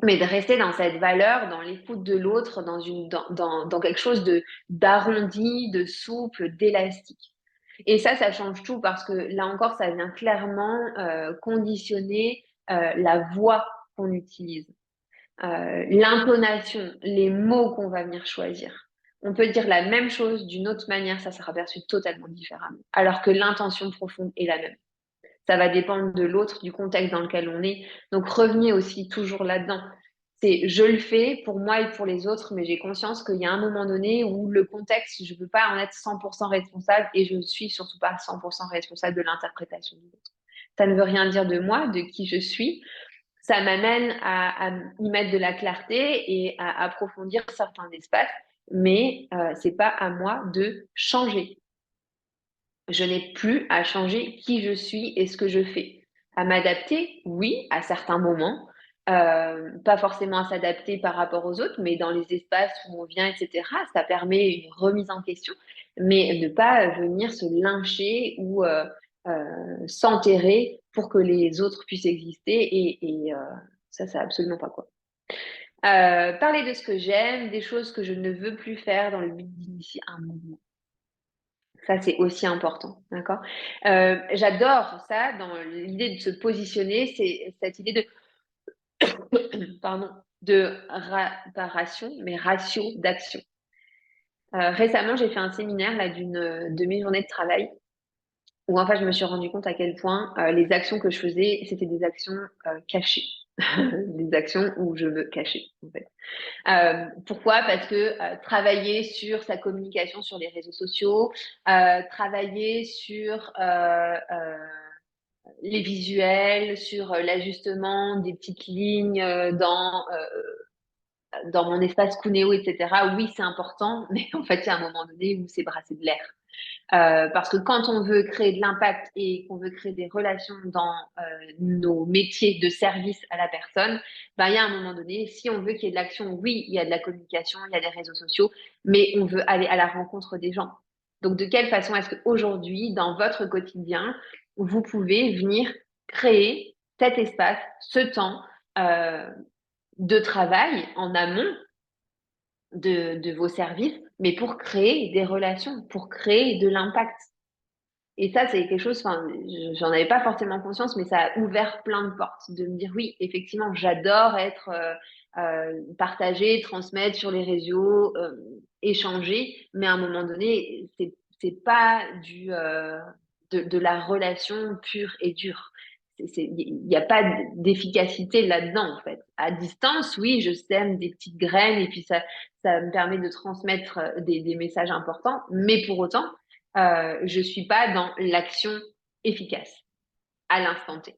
mais de rester dans cette valeur, dans l'écoute de l'autre, dans quelque chose d'arrondi, de souple, d'élastique. Et ça change tout parce que là encore, ça vient clairement conditionner la voix qu'on utilise, l'intonation, les mots qu'on va venir choisir. On peut dire la même chose d'une autre manière, ça sera perçu totalement différemment, alors que l'intention profonde est la même. Ça va dépendre de l'autre, du contexte dans lequel on est. Donc revenez aussi toujours là-dedans. C'est je le fais pour moi et pour les autres, mais j'ai conscience qu'il y a un moment donné où le contexte, je ne peux pas en être 100% responsable et je ne suis surtout pas 100% responsable de l'interprétation de l'autre. Ça ne veut rien dire de moi, de qui je suis. ça m'amène à y mettre de la clarté et à approfondir certains espaces, mais c'est pas à moi de changer. Je n'ai plus à changer qui je suis et ce que je fais. À m'adapter, oui, à certains moments, pas forcément à s'adapter par rapport aux autres, mais dans les espaces où on vient, etc., ça permet une remise en question, mais ne pas venir se lyncher ou s'enterrer pour que les autres puissent exister et ça, c'est absolument pas quoi. Parler de ce que j'aime, des choses que je ne veux plus faire dans le but d'initier un mouvement. Ça, c'est aussi important, d'accord? J'adore ça dans l'idée de se positionner, c'est cette idée de, pardon, de pas ration, mais ratio d'action. Récemment, j'ai fait un séminaire là d'une demi-journée de travail où en fait, je me suis rendu compte à quel point les actions que je faisais, c'était des actions cachées, des actions où je me cachais, en fait. Pourquoi? Parce que travailler sur sa communication sur les réseaux sociaux, travailler sur les visuels, sur l'ajustement des petites lignes dans mon espace Coonéo, etc. Oui, c'est important, mais en fait, il y a un moment donné où c'est brasser de l'air. Parce que quand on veut créer de l'impact et qu'on veut créer des relations dans nos métiers de service à la personne, ben, il y a un moment donné, si on veut qu'il y ait de l'action, oui, il y a de la communication, il y a des réseaux sociaux, mais on veut aller à la rencontre des gens. Donc, de quelle façon est-ce qu'aujourd'hui, dans votre quotidien, vous pouvez venir créer cet espace, ce temps euh, de travail en amont de vos services, mais pour créer des relations, pour créer de l'impact. Et ça, c'est quelque chose, enfin, j'en avais pas forcément conscience, mais ça a ouvert plein de portes de me dire oui, effectivement, j'adore être partagé, transmettre sur les réseaux, échanger, mais à un moment donné, c'est pas de la relation pure et dure. Il n'y a pas d'efficacité là-dedans, en fait. À distance, oui, je sème des petites graines et puis ça me permet de transmettre des messages importants, mais pour autant, je suis pas dans l'action efficace à l'instant T.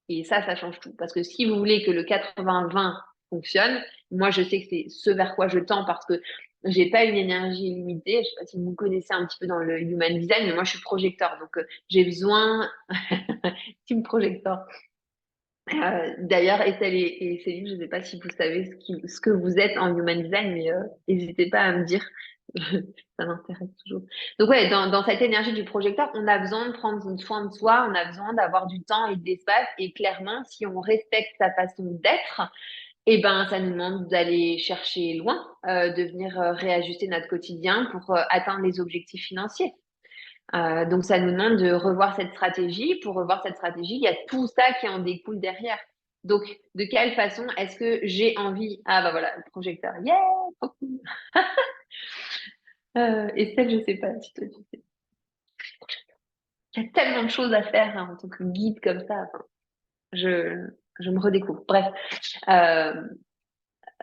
Et ça change tout. Parce que si vous voulez que le 80-20 fonctionne, moi, je sais que c'est ce vers quoi je tends parce que j'ai pas une énergie illimitée. Je sais pas si vous connaissez un petit peu dans le human design, mais moi, je suis projecteur. Donc, j'ai besoin, team projecteur. D'ailleurs, Estelle et Céline, je ne sais pas si vous savez ce que vous êtes en human design, mais n'hésitez pas à me dire. Ça m'intéresse toujours. Donc ouais, dans cette énergie du projecteur, on a besoin de prendre soin de soi, on a besoin d'avoir du temps et de l'espace. Et clairement, si on respecte sa façon d'être, eh ben, ça nous demande d'aller chercher loin, de venir réajuster notre quotidien pour atteindre les objectifs financiers. Donc, ça nous demande de revoir cette stratégie. Pour revoir cette stratégie, il y a tout ça qui en découle derrière. Donc, de quelle façon est-ce que j'ai envie... Ah, bah voilà, le projecteur. Yeah! Trop cool. Estelle, je sais pas si toi tu sais. Il y a tellement de choses à faire hein, en tant que guide comme ça. Enfin, je, je me redécouvre. Bref, euh,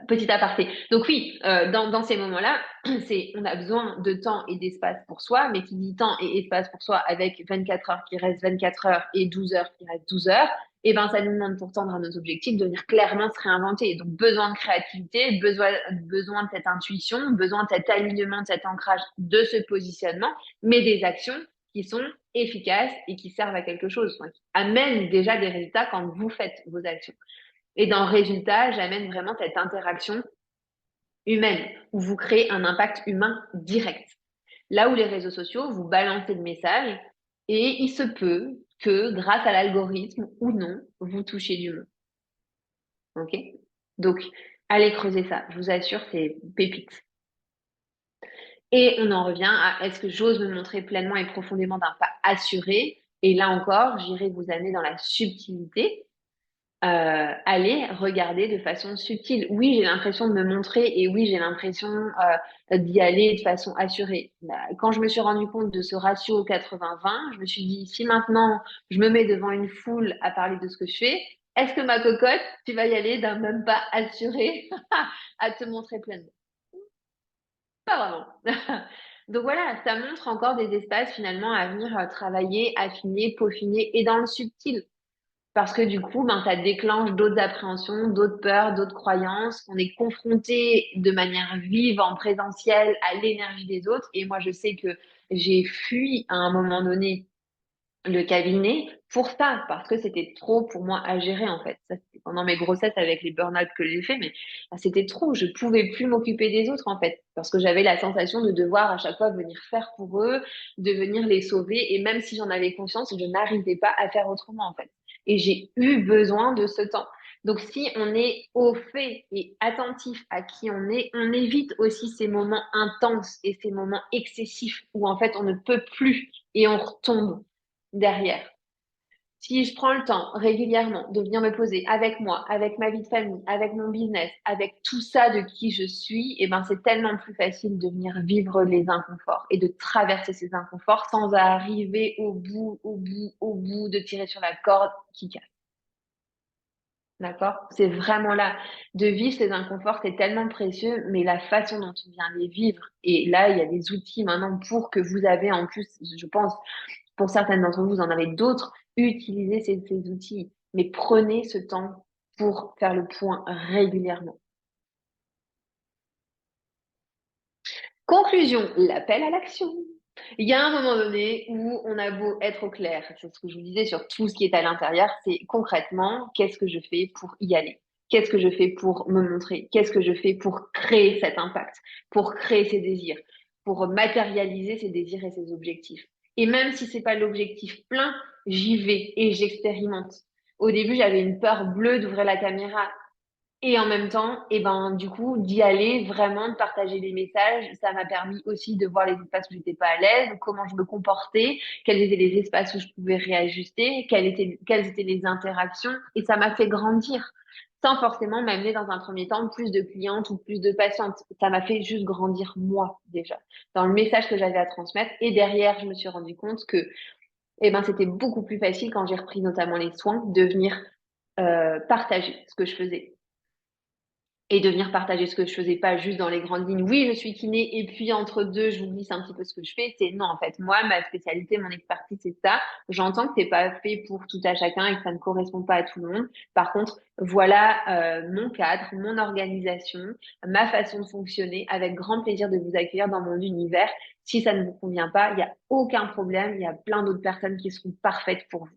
petit aparté. Donc oui, dans ces moments-là, on a besoin de temps et d'espace pour soi, mais qui dit temps et espace pour soi avec 24 heures qui restent 24 heures et 12 heures qui restent 12 heures, et ben ça nous demande pour tendre à nos objectifs de venir clairement se réinventer. Donc besoin de créativité, besoin de cette intuition, besoin de cet alignement, de cet ancrage, de ce positionnement, mais des actions qui sont efficaces et qui servent à quelque chose, enfin, qui amènent déjà des résultats quand vous faites vos actions. Et dans le résultat, j'amène vraiment cette interaction humaine où vous créez un impact humain direct. Là où les réseaux sociaux, vous balancez le message et il se peut que grâce à l'algorithme ou non, vous touchez du monde. OK? Donc, allez creuser ça. Je vous assure, c'est pépite. Et on en revient à est-ce que j'ose me montrer pleinement et profondément d'un pas assuré? Et là encore, j'irai vous amener dans la subtilité aller regarder de façon subtile. Oui, j'ai l'impression de me montrer et oui, j'ai l'impression d'y aller de façon assurée. Bah, quand je me suis rendu compte de ce ratio 80-20, je me suis dit, si maintenant je me mets devant une foule à parler de ce que je fais, est-ce que ma cocotte, tu vas y aller d'un même pas assuré à te montrer pleinement? Pas vraiment. Donc voilà, ça montre encore des espaces finalement à venir travailler, affiner, peaufiner et dans le subtil. Parce que du coup, ben, ça déclenche d'autres appréhensions, d'autres peurs, d'autres croyances. On est confronté de manière vive, en présentiel, à l'énergie des autres. Et moi, je sais que j'ai fui à un moment donné le cabinet pour ça, parce que c'était trop pour moi à gérer en fait. Ça, c'était pendant mes grossesses avec les burn-out que j'ai fait, mais c'était trop. Je pouvais plus m'occuper des autres en fait, parce que j'avais la sensation de devoir à chaque fois venir faire pour eux, de venir les sauver, et même si j'en avais conscience, je n'arrivais pas à faire autrement en fait. Et j'ai eu besoin de ce temps. Donc, si on est au fait et attentif à qui on évite aussi ces moments intenses et ces moments excessifs où en fait on ne peut plus et on retombe derrière. Si je prends le temps régulièrement de venir me poser avec moi, avec ma vie de famille, avec mon business, avec tout ça de qui je suis, et ben c'est tellement plus facile de venir vivre les inconforts et de traverser ces inconforts sans arriver au bout de tirer sur la corde qui casse. D'accord? C'est vraiment là. De vivre ces inconforts, c'est tellement précieux, mais la façon dont on vient les vivre, et là, il y a des outils maintenant pour que vous avez en plus, je pense, pour certaines d'entre vous, vous en avez d'autres, utilisez ces outils, mais prenez ce temps pour faire le point régulièrement. Conclusion, l'appel à l'action. Il y a un moment donné où on a beau être au clair, c'est ce que je vous disais sur tout ce qui est à l'intérieur, c'est concrètement, qu'est-ce que je fais pour y aller? Qu'est-ce que je fais pour me montrer? Qu'est-ce que je fais pour créer cet impact? Pour créer ces désirs? Pour matérialiser ces désirs et ces objectifs? Et même si c'est pas l'objectif plein, j'y vais et j'expérimente. Au début, j'avais une peur bleue d'ouvrir la caméra. Et en même temps, et ben, du coup, d'y aller, vraiment, de partager les messages, ça m'a permis aussi de voir les espaces où j'étais pas à l'aise, comment je me comportais, quels étaient les espaces où je pouvais réajuster, quelles étaient les interactions, et ça m'a fait grandir, sans forcément m'amener dans un premier temps plus de clientes ou plus de patientes. Ça m'a fait juste grandir moi, déjà, dans le message que j'avais à transmettre. Et derrière, je me suis rendu compte que, eh ben, c'était beaucoup plus facile quand j'ai repris notamment les soins, de venir partager ce que je faisais et de venir partager ce que je faisais pas juste dans les grandes lignes. Oui, je suis kiné et puis entre deux, je vous glisse un petit peu ce que je fais. C'est non, en fait, moi, ma spécialité, mon expertise, c'est ça. J'entends que c'est pas fait pour tout à chacun et que ça ne correspond pas à tout le monde. Par contre, voilà mon cadre, mon organisation, ma façon de fonctionner. Avec grand plaisir de vous accueillir dans mon univers. Si ça ne vous convient pas, il n'y a aucun problème. Il y a plein d'autres personnes qui seront parfaites pour vous.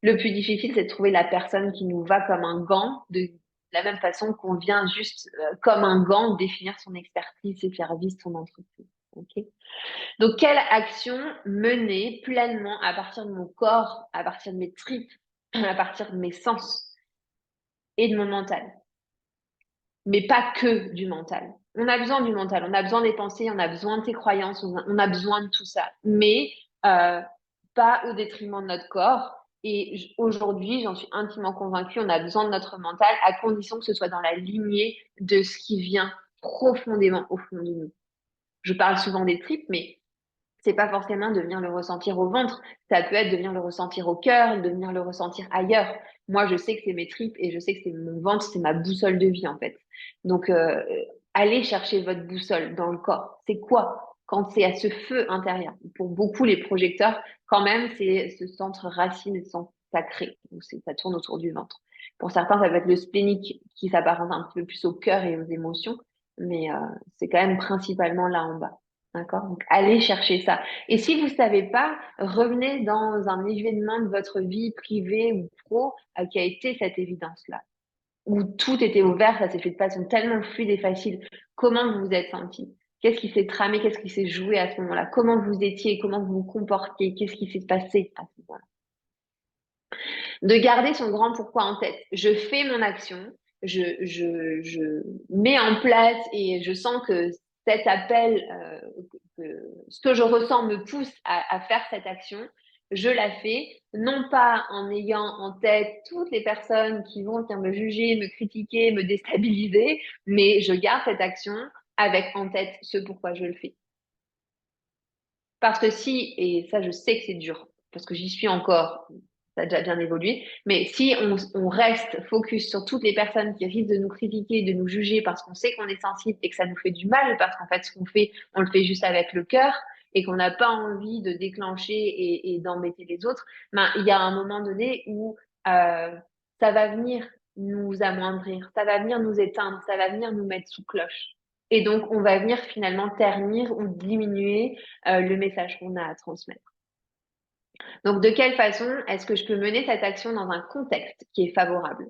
Le plus difficile, c'est de trouver la personne qui nous va comme un gant, de la même façon qu'on vient juste comme un gant définir son expertise, ses services, son entreprise. Okay. Donc, quelle action mener pleinement à partir de mon corps, à partir de mes tripes, à partir de mes sens et de mon mental, mais pas que du mental. On a besoin du mental, on a besoin des pensées, on a besoin de tes croyances, on a besoin de tout ça, mais euh, pas au détriment de notre corps. Et aujourd'hui, j'en suis intimement convaincue, on a besoin de notre mental à condition que ce soit dans la lignée de ce qui vient profondément au fond de nous. Je parle souvent des tripes, mais c'est pas forcément de venir le ressentir au ventre. Ça peut être de venir le ressentir au cœur, de venir le ressentir ailleurs. Moi, je sais que c'est mes tripes et je sais que c'est mon ventre, c'est ma boussole de vie, en fait. Donc, allez chercher votre boussole dans le corps. C'est quoi? Quand c'est à ce feu intérieur. Pour beaucoup, les projecteurs, quand même, c'est ce centre racine, ce centre sacré. Donc, ça tourne autour du ventre. Pour certains, ça va être le splénique qui s'apparente un petit peu plus au cœur et aux émotions, mais c'est quand même principalement là en bas. D'accord? Donc, allez chercher ça. Et si vous savez pas, revenez dans un événement de votre vie privée ou pro qui a été cette évidence-là, où tout était ouvert, ça s'est fait de façon tellement fluide et facile. Comment vous vous êtes senti? Qu'est-ce qui s'est tramé? Qu'est-ce qui s'est joué à ce moment-là? Comment vous étiez? Comment vous vous comportiez? Qu'est-ce qui s'est passé à ce moment-là? De garder son grand pourquoi en tête. Je fais mon action, je mets en place et je sens que cet appel, ce que je ressens me pousse à faire cette action. Je la fais, non pas en ayant en tête toutes les personnes qui vont venir me juger, me critiquer, me déstabiliser, mais je garde cette action avec en tête ce pourquoi je le fais. Parce que si, et ça je sais que c'est dur, parce que j'y suis encore, ça a déjà bien évolué, mais si on reste focus sur toutes les personnes qui risquent de nous critiquer, de nous juger parce qu'on sait qu'on est sensible et que ça nous fait du mal, parce qu'en fait ce qu'on fait, on le fait juste avec le cœur et qu'on n'a pas envie de déclencher et d'embêter les autres, ben, il y a un moment donné où euh, ça va venir nous amoindrir, ça va venir nous éteindre, ça va venir nous mettre sous cloche. Et donc, on va venir finalement ternir ou diminuer le message qu'on a à transmettre. Donc, de quelle façon est-ce que je peux mener cette action dans un contexte qui est favorable?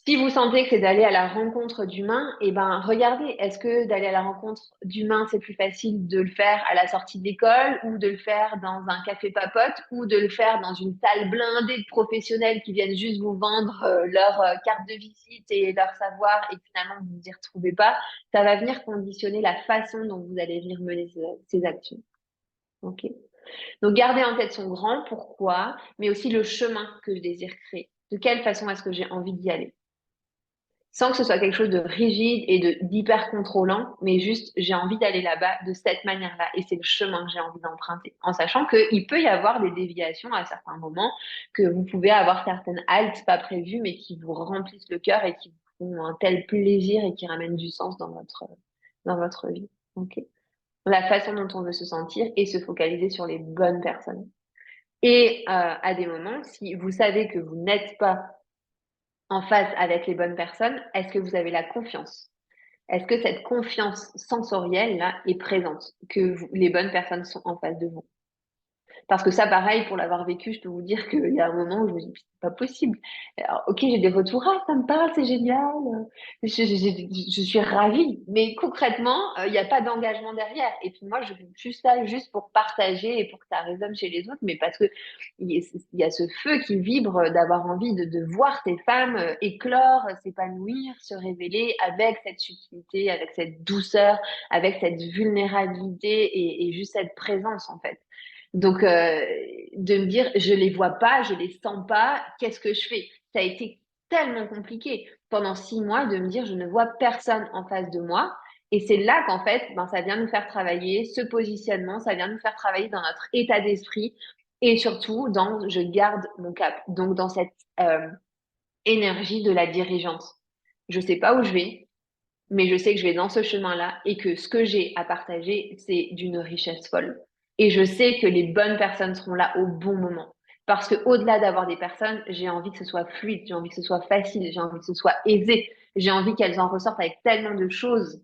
Si vous sentez que c'est d'aller à la rencontre d'humains, eh ben, regardez, est-ce que d'aller à la rencontre d'humains, c'est plus facile de le faire à la sortie de l'école ou de le faire dans un café papote ou de le faire dans une salle blindée de professionnels qui viennent juste vous vendre leur carte de visite et leur savoir et finalement vous vous y retrouvez pas, ça va venir conditionner la façon dont vous allez venir mener ces actions. Ok. Donc, gardez en tête son grand pourquoi, mais aussi le chemin que je désire créer. De quelle façon est-ce que j'ai envie d'y aller? Sans que ce soit quelque chose de rigide et d'hyper contrôlant, mais juste j'ai envie d'aller là-bas de cette manière-là et c'est le chemin que j'ai envie d'emprunter, en sachant qu'il peut y avoir des déviations à certains moments, que vous pouvez avoir certaines haltes pas prévues, mais qui vous remplissent le cœur et qui vous font un tel plaisir et qui ramènent du sens dans votre vie. Okay. La façon dont on veut se sentir et se focaliser sur les bonnes personnes. Et à des moments, si vous savez que vous n'êtes pas en phase avec les bonnes personnes, est-ce que vous avez la confiance? Est-ce que cette confiance sensorielle là est présente, que les bonnes personnes sont en face de vous? Parce que ça, pareil, pour l'avoir vécu, je peux vous dire qu'il y a un moment où je me dis, c'est pas possible. Alors, ok, j'ai des retours, ah, ça me parle, c'est génial. Je suis ravie. Mais concrètement, il n'y a pas d'engagement derrière. Et puis moi, je fais juste ça, juste pour partager et pour que ça résonne chez les autres, mais parce que il y a ce feu qui vibre d'avoir envie de voir ces femmes éclore, s'épanouir, se révéler avec cette subtilité, avec cette douceur, avec cette vulnérabilité et juste cette présence, en fait. Donc, de me dire, je les vois pas, je les sens pas, qu'est-ce que je fais? Ça a été tellement compliqué pendant 6 mois de me dire, je ne vois personne en face de moi. Et c'est là qu'en fait, ben, ça vient nous faire travailler ce positionnement, ça vient nous faire travailler dans notre état d'esprit et surtout dans je garde mon cap. Donc, dans cette énergie de la dirigeante. Je sais pas où je vais, mais je sais que je vais dans ce chemin-là et que ce que j'ai à partager, c'est d'une richesse folle. Et je sais que les bonnes personnes seront là au bon moment. Parce que au-delà d'avoir des personnes, j'ai envie que ce soit fluide, j'ai envie que ce soit facile, j'ai envie que ce soit aisé, j'ai envie qu'elles en ressortent avec tellement de choses.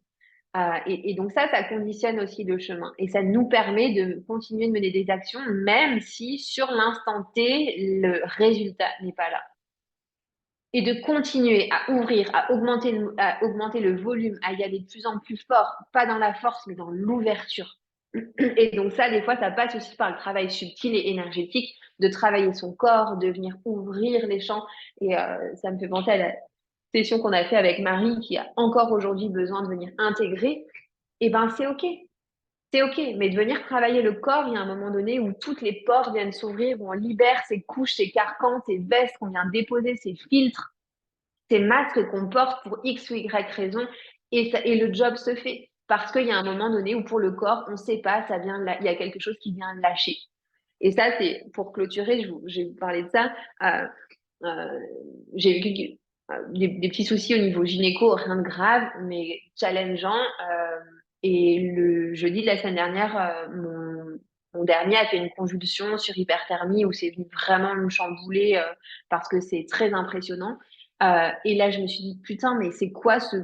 Et donc ça conditionne aussi le chemin. Et ça nous permet de continuer de mener des actions, même si sur l'instant T, le résultat n'est pas là et de continuer à ouvrir, à augmenter le volume, à y aller de plus en plus fort, pas dans la force, mais dans l'ouverture. Et donc ça, des fois, ça passe aussi par le travail subtil et énergétique, de travailler son corps, de venir ouvrir les champs. Et ça me fait penser à la session qu'on a fait avec Marie, qui a encore aujourd'hui besoin de venir intégrer. Et ben c'est OK. C'est OK, mais de venir travailler le corps, il y a un moment donné où toutes les portes viennent s'ouvrir, où on libère ces couches, ces carcans, ces vestes qu'on vient déposer, ces filtres ces masques qu'on porte pour X ou Y raison et le job se fait. Parce qu'il y a un moment donné où pour le corps, on ne sait pas, il y a quelque chose qui vient lâcher. Et ça, c'est pour clôturer, je vais vous parler de ça. Euh, euh, j'ai eu des petits soucis au niveau gynéco, rien de grave, mais challengeant. Et le jeudi de la semaine dernière, mon dernier a fait une convulsion sur hyperthermie où c'est venu vraiment me chambouler parce que c'est très impressionnant. Et là, je me suis dit, putain, mais c'est quoi ce,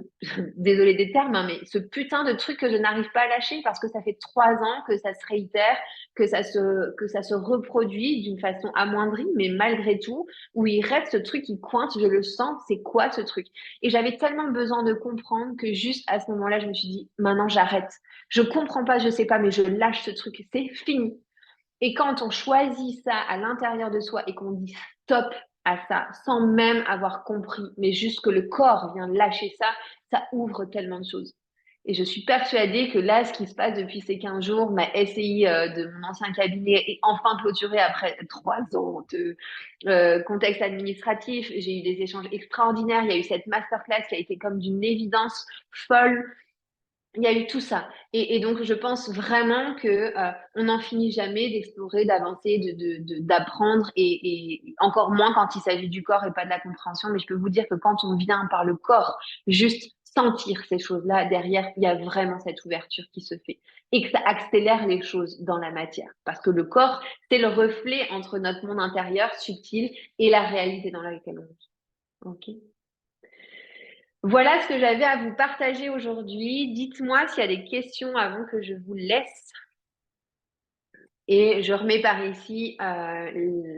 désolé des termes, hein, mais ce putain de truc que je n'arrive pas à lâcher parce que ça fait 3 ans que ça se réitère, que ça se reproduit d'une façon amoindrie, mais malgré tout, où il reste ce truc qui coince, je le sens, c'est quoi ce truc? Et j'avais tellement besoin de comprendre que juste à ce moment-là, je me suis dit, maintenant j'arrête. Je comprends pas, je sais pas, mais je lâche ce truc, c'est fini. Et quand on choisit ça à l'intérieur de soi et qu'on dit stop à ça, sans même avoir compris, mais juste que le corps vient lâcher ça, ça ouvre tellement de choses. Et je suis persuadée que là, ce qui se passe depuis ces 15 jours, ma SCI de mon ancien cabinet est enfin clôturée après 3 ans de contexte administratif. J'ai eu des échanges extraordinaires. Il y a eu cette masterclass qui a été comme d'une évidence folle. Il y a eu tout ça. Et donc, je pense vraiment que on n'en finit jamais d'explorer, d'avancer, d'apprendre, et encore moins quand il s'agit du corps et pas de la compréhension. Mais je peux vous dire que quand on vient par le corps, juste sentir ces choses-là, derrière, il y a vraiment cette ouverture qui se fait et que ça accélère les choses dans la matière. Parce que le corps, c'est le reflet entre notre monde intérieur subtil et la réalité dans laquelle on vit. OK? Voilà ce que j'avais à vous partager aujourd'hui. Dites-moi s'il y a des questions avant que je vous laisse. Et je remets par ici,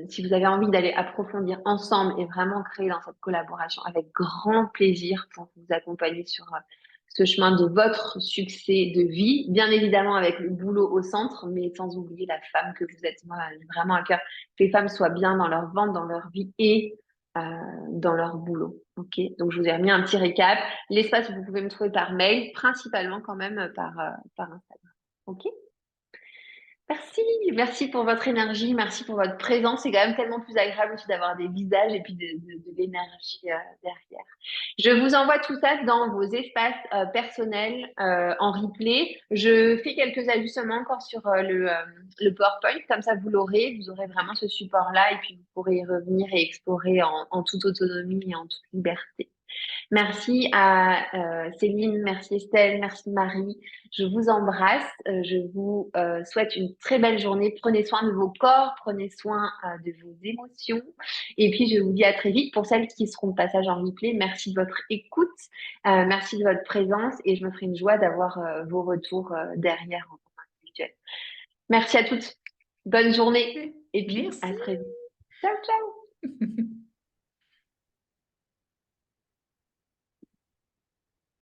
si vous avez envie d'aller approfondir ensemble et vraiment créer dans cette collaboration avec grand plaisir pour vous accompagner sur ce chemin de votre succès de vie, bien évidemment avec le boulot au centre, mais sans oublier la femme que vous êtes. Moi, j'ai vraiment à cœur que les femmes soient bien dans leur ventre, dans leur vie et euh, dans leur boulot. Ok, donc je vous ai remis un petit récap. L'espace, vous pouvez me trouver par mail, principalement quand même par Instagram. Ok. Merci, merci pour votre énergie, merci pour votre présence. C'est quand même tellement plus agréable aussi d'avoir des visages et puis de l'énergie derrière. Je vous envoie tout ça dans vos espaces personnels en replay. Je fais quelques ajustements encore sur le PowerPoint, comme ça vous aurez vraiment ce support-là et puis vous pourrez y revenir et explorer en toute autonomie et en toute liberté. Merci à Céline, merci Estelle, merci Marie. Je vous embrasse. Je vous souhaite une très belle journée. Prenez soin de vos corps, prenez soin de vos émotions. Et puis, je vous dis à très vite. Pour celles qui seront de passage en replay, merci de votre écoute, merci de votre présence et je me ferai une joie d'avoir vos retours derrière en individuel. Merci à toutes. Bonne journée et puis à Merci. très vite. Ciao, ciao.